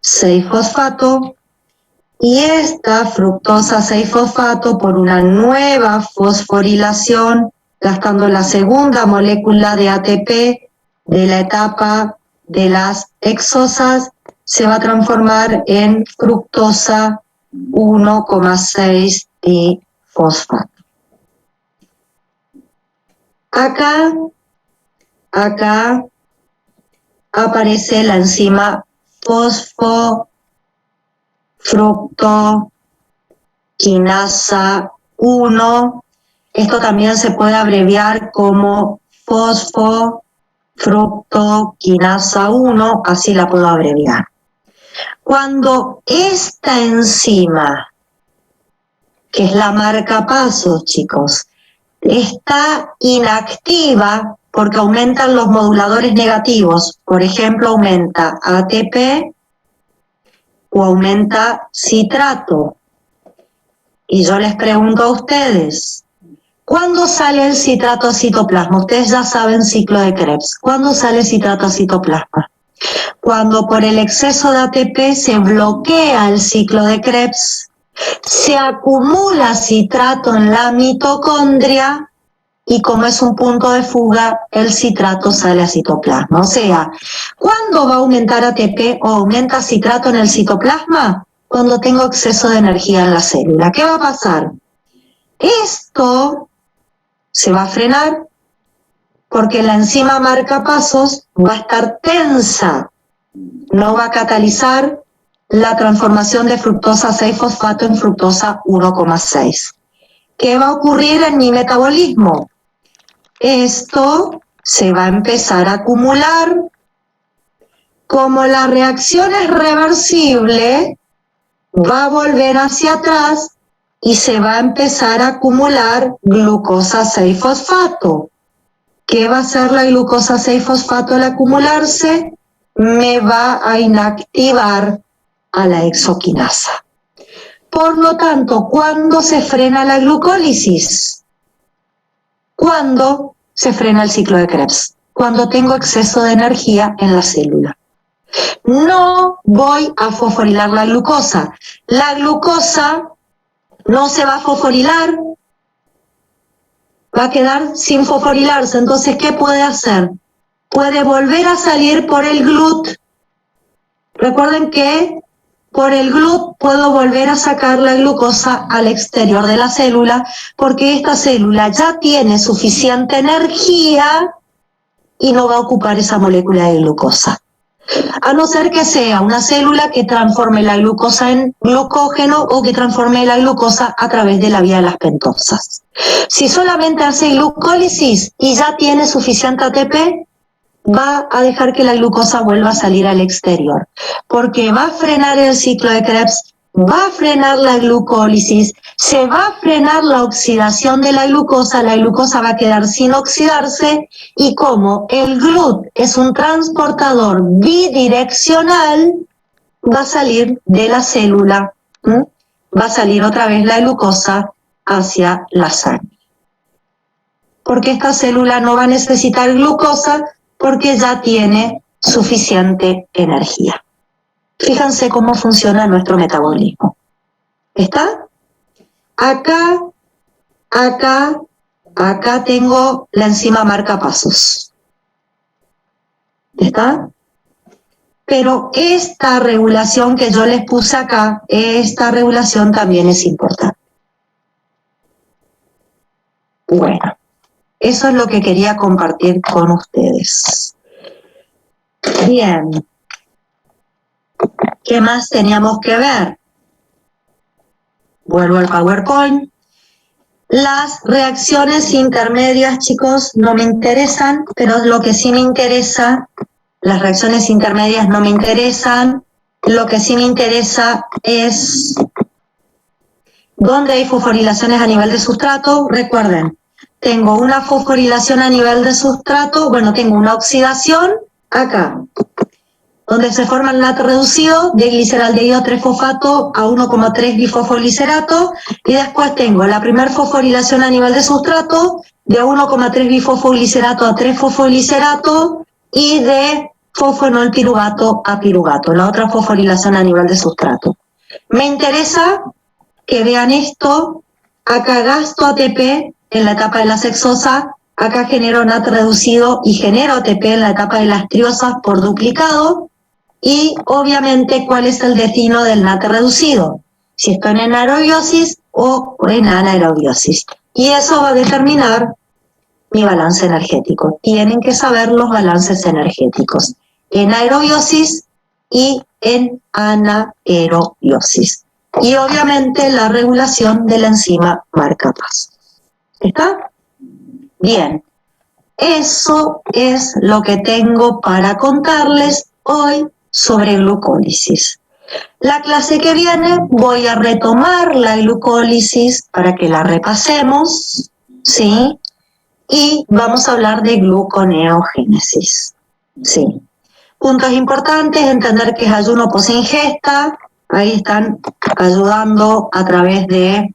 6-fosfato, y esta fructosa 6-fosfato, por una nueva fosforilación, gastando la segunda molécula de ATP de la etapa de las exosas, se va a transformar en fructosa 1,6 fosfato. Acá aparece la enzima fosfofructoquinasa 1. Esto también se puede abreviar como fosfofructoquinasa 1, así la puedo abreviar. Cuando esta enzima, que es la marcapasos, chicos, está inactiva porque aumentan los moduladores negativos, por ejemplo, aumenta ATP o aumenta citrato. Y yo les pregunto a ustedes, ¿cuándo sale el citrato a citoplasma? Ustedes ya saben ciclo de Krebs. ¿Cuándo sale el citrato a citoplasma? Cuando por el exceso de ATP se bloquea el ciclo de Krebs, se acumula citrato en la mitocondria y como es un punto de fuga, el citrato sale a citoplasma. O sea, ¿cuándo va a aumentar ATP o aumenta citrato en el citoplasma? Cuando tengo exceso de energía en la célula. ¿Qué va a pasar? Esto se va a frenar porque la enzima marcapasos va a estar tensa, no va a catalizar la transformación de fructosa 6-fosfato en fructosa 1,6. ¿Qué va a ocurrir en mi metabolismo? Esto se va a empezar a acumular. Como la reacción es reversible, va a volver hacia atrás y se va a empezar a acumular glucosa 6-fosfato. ¿Qué va a hacer la glucosa 6-fosfato al acumularse? Me va a inactivar a la exoquinasa. Por lo tanto, ¿cuándo se frena la glucólisis? Cuando se frena el ciclo de Krebs, cuando tengo exceso de energía en la célula. No voy a fosforilar la glucosa. La glucosa no se va a fosforilar, va a quedar sin fosforilarse. Entonces, ¿qué puede hacer? Puede volver a salir por el GLUT. Recuerden que por el GLUT puedo volver a sacar la glucosa al exterior de la célula porque esta célula ya tiene suficiente energía y no va a ocupar esa molécula de glucosa. A no ser que sea una célula que transforme la glucosa en glucógeno o que transforme la glucosa a través de la vía de las pentosas. Si solamente hace glucólisis y ya tiene suficiente ATP, va a dejar que la glucosa vuelva a salir al exterior, porque va a frenar el ciclo de Krebs, va a frenar la glucólisis, se va a frenar la oxidación de la glucosa va a quedar sin oxidarse y como el GLUT es un transportador bidireccional, va a salir de la célula, va a salir otra vez la glucosa hacia la sangre. Porque esta célula no va a necesitar glucosa porque ya tiene suficiente energía. Fíjense cómo funciona nuestro metabolismo. ¿Está? Acá tengo la enzima marcapasos. ¿Está? Pero esta regulación que yo les puse acá, esta regulación también es importante. Bueno, eso es lo que quería compartir con ustedes. Bien. ¿Qué más teníamos que ver? vuelvo al PowerPoint. Las reacciones intermedias, chicos, no me interesan, pero lo que sí me interesa, las reacciones intermedias no me interesan, lo que sí me interesa es dónde hay fosforilaciones a nivel de sustrato. Recuerden, tengo una fosforilación a nivel de sustrato, bueno, tengo una oxidación acá, donde se forma el NAT reducido de gliceraldehído 3-fosfato a 1,3 bifosfolicerato, y después tengo la primera fosforilación a nivel de sustrato de 1,3 bifosfolicerato a 3 fosfolicerato y de fosfonol piruvato a piruvato, la otra fosforilación a nivel de sustrato. Me interesa que vean esto, acá gasto ATP en la etapa de la sexosa, acá genero NAT reducido y genero ATP en la etapa de las triosas por duplicado, y obviamente cuál es el destino del NAT reducido, si estoy en anaerobiosis o en anaerobiosis. Y eso va a determinar mi balance energético. Tienen que saber los balances energéticos en aerobiosis y en anaerobiosis. Y obviamente la regulación de la enzima marcapasos. ¿Está? Bien. Eso es lo que tengo para contarles hoy sobre glucólisis. La clase que viene voy a retomar la glucólisis para que la repasemos, ¿sí? Y vamos a hablar de gluconeogénesis, ¿sí? Puntos importantes, entender que es ayuno post-ingesta, ahí están ayudando a través de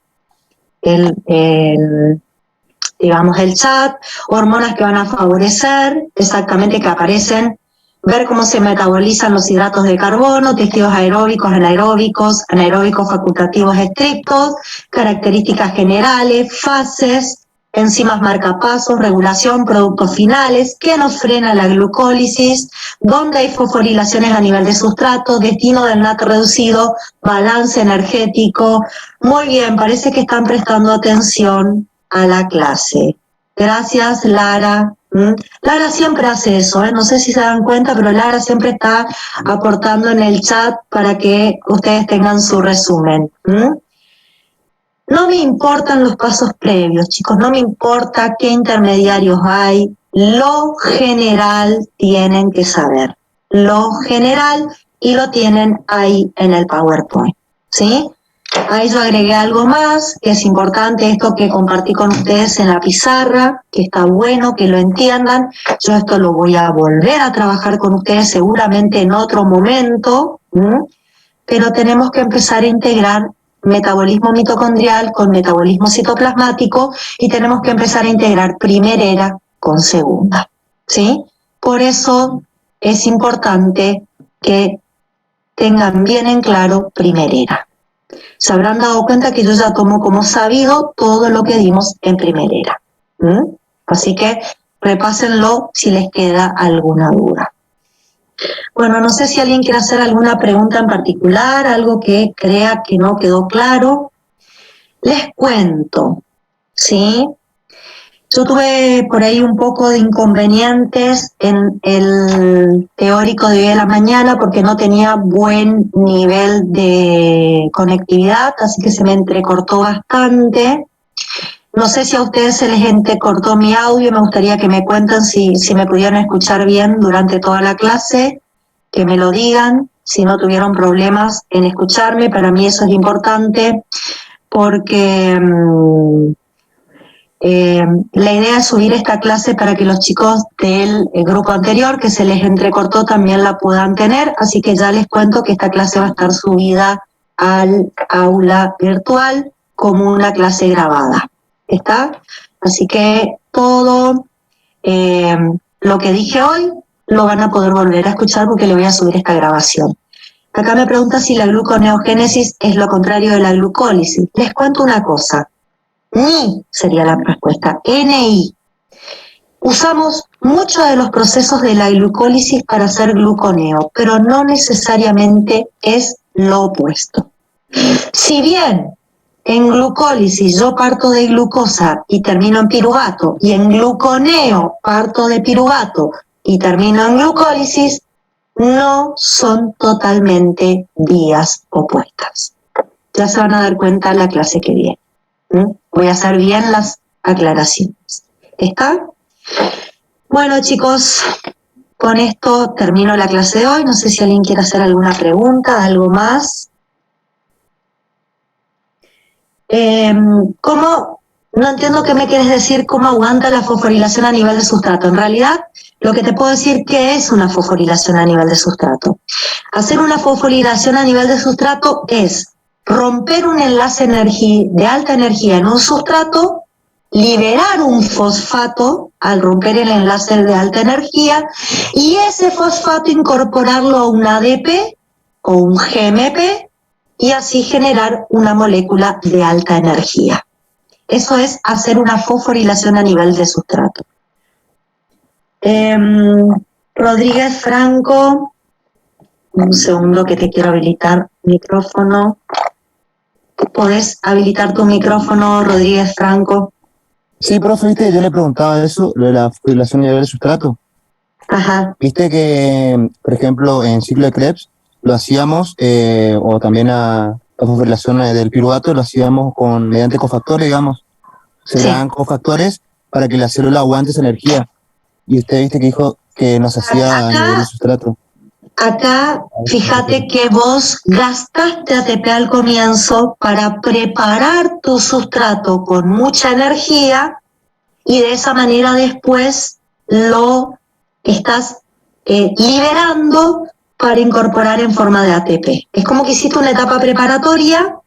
digamos, el chat, hormonas que van a favorecer, exactamente que aparecen, ver cómo se metabolizan los hidratos de carbono, testigos aeróbicos, anaeróbicos, anaeróbicos facultativos estrictos, características generales, fases, enzimas marcapasos, regulación, productos finales, qué nos frena la glucólisis, dónde hay fosforilaciones a nivel de sustrato, destino del NAT reducido, balance energético. Muy bien, parece que están prestando atención a la clase. Gracias, Lara. Lara siempre hace eso, no sé si se dan cuenta, pero Lara siempre está aportando en el chat para que ustedes tengan su resumen. No me importan los pasos previos, chicos, no me importa qué intermediarios hay, lo general tienen que saber. Lo general, y lo tienen ahí en el PowerPoint, ¿sí? A ello agregué algo más, que es importante, esto que compartí con ustedes en la pizarra, que está bueno que lo entiendan. Yo esto lo voy a volver a trabajar con ustedes seguramente en otro momento, pero tenemos que empezar a integrar metabolismo mitocondrial con metabolismo citoplasmático y tenemos que empezar a integrar primera era con segunda, ¿sí? Por eso es importante que tengan bien en claro primera era. Se habrán dado cuenta que yo ya tomo como sabido todo lo que dimos en primera era. Así que repásenlo si les queda alguna duda. Bueno, no sé si alguien quiere hacer alguna pregunta en particular, algo que crea que no quedó claro. Les cuento, ¿sí? Yo tuve por ahí un poco de inconvenientes en el teórico de hoy de la mañana porque no tenía buen nivel de conectividad, así que se me entrecortó bastante. No sé si a ustedes se les entrecortó mi audio, me gustaría que me cuenten si me pudieron escuchar bien durante toda la clase, que me lo digan, si no tuvieron problemas en escucharme. Para mí eso es importante porque la idea es subir esta clase para que los chicos del grupo anterior, que se les entrecortó, también la puedan tener, así que ya les cuento que esta clase va a estar subida al aula virtual como una clase grabada. ¿Está? Así que todo lo que dije hoy lo van a poder volver a escuchar porque le voy a subir esta grabación. Acá me pregunta si la gluconeogénesis es lo contrario de la glucólisis. Les cuento una cosa. NI sería la respuesta, NI. Usamos muchos de los procesos de la glucólisis para hacer gluconeo, pero no necesariamente es lo opuesto. Si bien en glucólisis yo parto de glucosa y termino en piruvato, y en gluconeo parto de piruvato y termino en glucólisis, no son totalmente vías opuestas. Ya se van a dar cuenta la clase que viene. Voy a hacer bien las aclaraciones. ¿Está? Bueno, chicos, con esto termino la clase de hoy. No sé si alguien quiere hacer alguna pregunta, algo más. ¿Cómo? No entiendo qué me quieres decir, cómo aguanta la fosforilación a nivel de sustrato. En realidad, lo que te puedo decir que es una fosforilación a nivel de sustrato. Hacer una fosforilación a nivel de sustrato es romper un enlace de alta energía en un sustrato, liberar un fosfato al romper el enlace de alta energía y ese fosfato incorporarlo a un ADP o un GMP y así generar una molécula de alta energía. Eso es hacer una fosforilación a nivel de sustrato. Rodríguez Franco, un segundo que te quiero habilitar micrófono. ¿Podés habilitar tu micrófono, Rodríguez Franco?
Sí, profe, viste, yo le preguntaba eso, lo de la fosforilación a nivel de sustrato.
Ajá.
Viste que, por ejemplo, en ciclo de Krebs lo hacíamos, o también la fosforilación del piruvato lo hacíamos mediante cofactores, digamos. Se le dan cofactores para que la célula aguante esa energía. Y usted viste que dijo que nos hacía a nivel de sustrato.
Acá, fíjate que vos gastaste ATP al comienzo para preparar tu sustrato con mucha energía y de esa manera después lo estás liberando para incorporar en forma de ATP. Es como que hiciste una etapa preparatoria.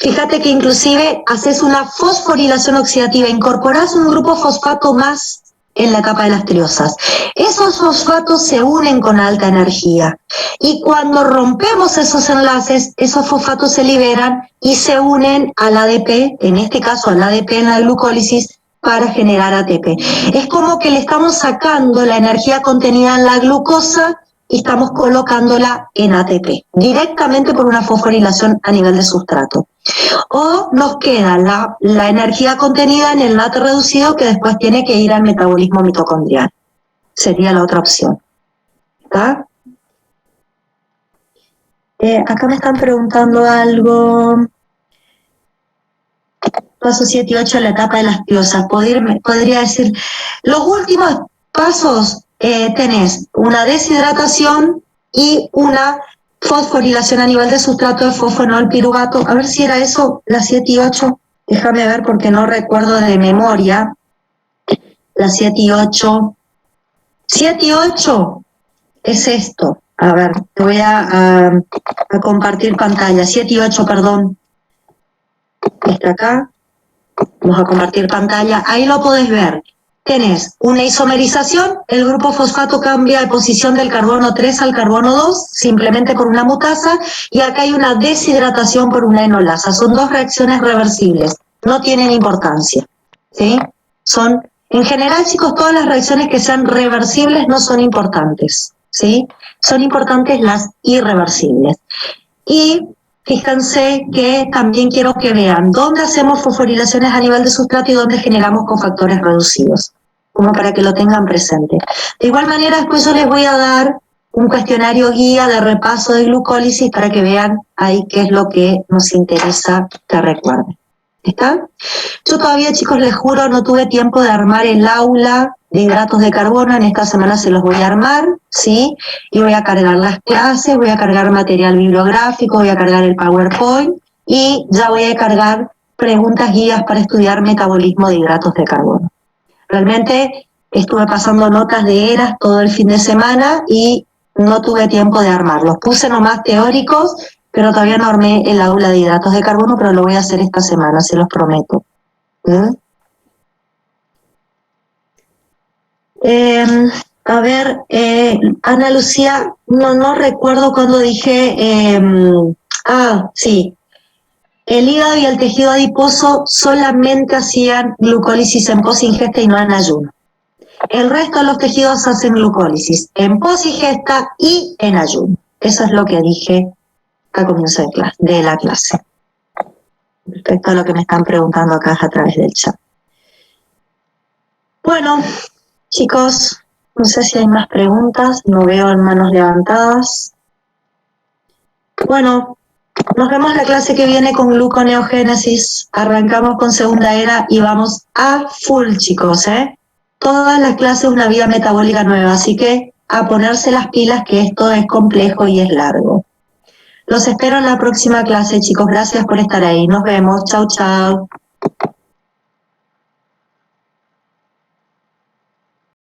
Fíjate que inclusive haces una fosforilación oxidativa, incorporás un grupo fosfato más en la capa de las triosas. Esos fosfatos se unen con alta energía y cuando rompemos esos enlaces, esos fosfatos se liberan y se unen al ADP, en este caso al ADP en la glucólisis, para generar ATP. Es como que le estamos sacando la energía contenida en la glucosa y estamos colocándola en ATP, directamente por una fosforilación a nivel de sustrato. O nos queda la energía contenida en el NAT reducido que después tiene que ir al metabolismo mitocondrial. Sería la otra opción. ¿Está? Acá me están preguntando algo. Paso 7 y 8 en la etapa de las piosas. Podría decir, los últimos pasos tenés una deshidratación y una fosforilación a nivel de sustrato de fosfonol piruvato. A ver si era eso, las 7 y 8. Déjame ver porque no recuerdo de memoria. Las 7 y 8. 7 y 8 es esto. A ver, te voy a compartir pantalla. 7 y 8, perdón. Está acá. Vamos a compartir pantalla. Ahí lo podés ver. Tenés una isomerización, el grupo fosfato cambia de posición del carbono 3 al carbono 2, simplemente por una mutasa, y acá hay una deshidratación por una enolasa. Son dos reacciones reversibles, no tienen importancia, ¿sí? En general, chicos, todas las reacciones que sean reversibles no son importantes, ¿sí? Son importantes las irreversibles. Y fíjense que también quiero que vean dónde hacemos fosforilaciones a nivel de sustrato y dónde generamos cofactores reducidos, como para que lo tengan presente. De igual manera, después yo les voy a dar un cuestionario guía de repaso de glucólisis para que vean ahí qué es lo que nos interesa que recuerden. ¿Está? Yo todavía, chicos, les juro, no tuve tiempo de armar el aula de hidratos de carbono. En esta semana se los voy a armar, ¿sí? Y voy a cargar las clases, voy a cargar material bibliográfico, voy a cargar el PowerPoint y ya voy a cargar preguntas guías para estudiar metabolismo de hidratos de carbono. Realmente estuve pasando notas de ERAS todo el fin de semana y no tuve tiempo de armarlos. Puse nomás teóricos, pero todavía no armé el aula de hidratos de carbono, pero lo voy a hacer esta semana, se los prometo. A ver, Ana Lucía, no recuerdo cuando dije, sí, el hígado y el tejido adiposo solamente hacían glucólisis en posingesta y no en ayuno. El resto de los tejidos hacen glucólisis en posingesta y en ayuno. Eso es lo que dije al comienzo de la clase. Respecto a lo que me están preguntando acá a través del chat. Bueno, chicos, no sé si hay más preguntas, no veo manos levantadas. Bueno, Nos vemos la clase que viene con gluconeogénesis. Arrancamos con segunda era y vamos a full, chicos, ¿eh? Todas las clases una vía metabólica nueva, así que a ponerse las pilas que esto es complejo y es largo. Los espero en la próxima clase, chicos. Gracias por estar ahí. Nos vemos. Chau, chau.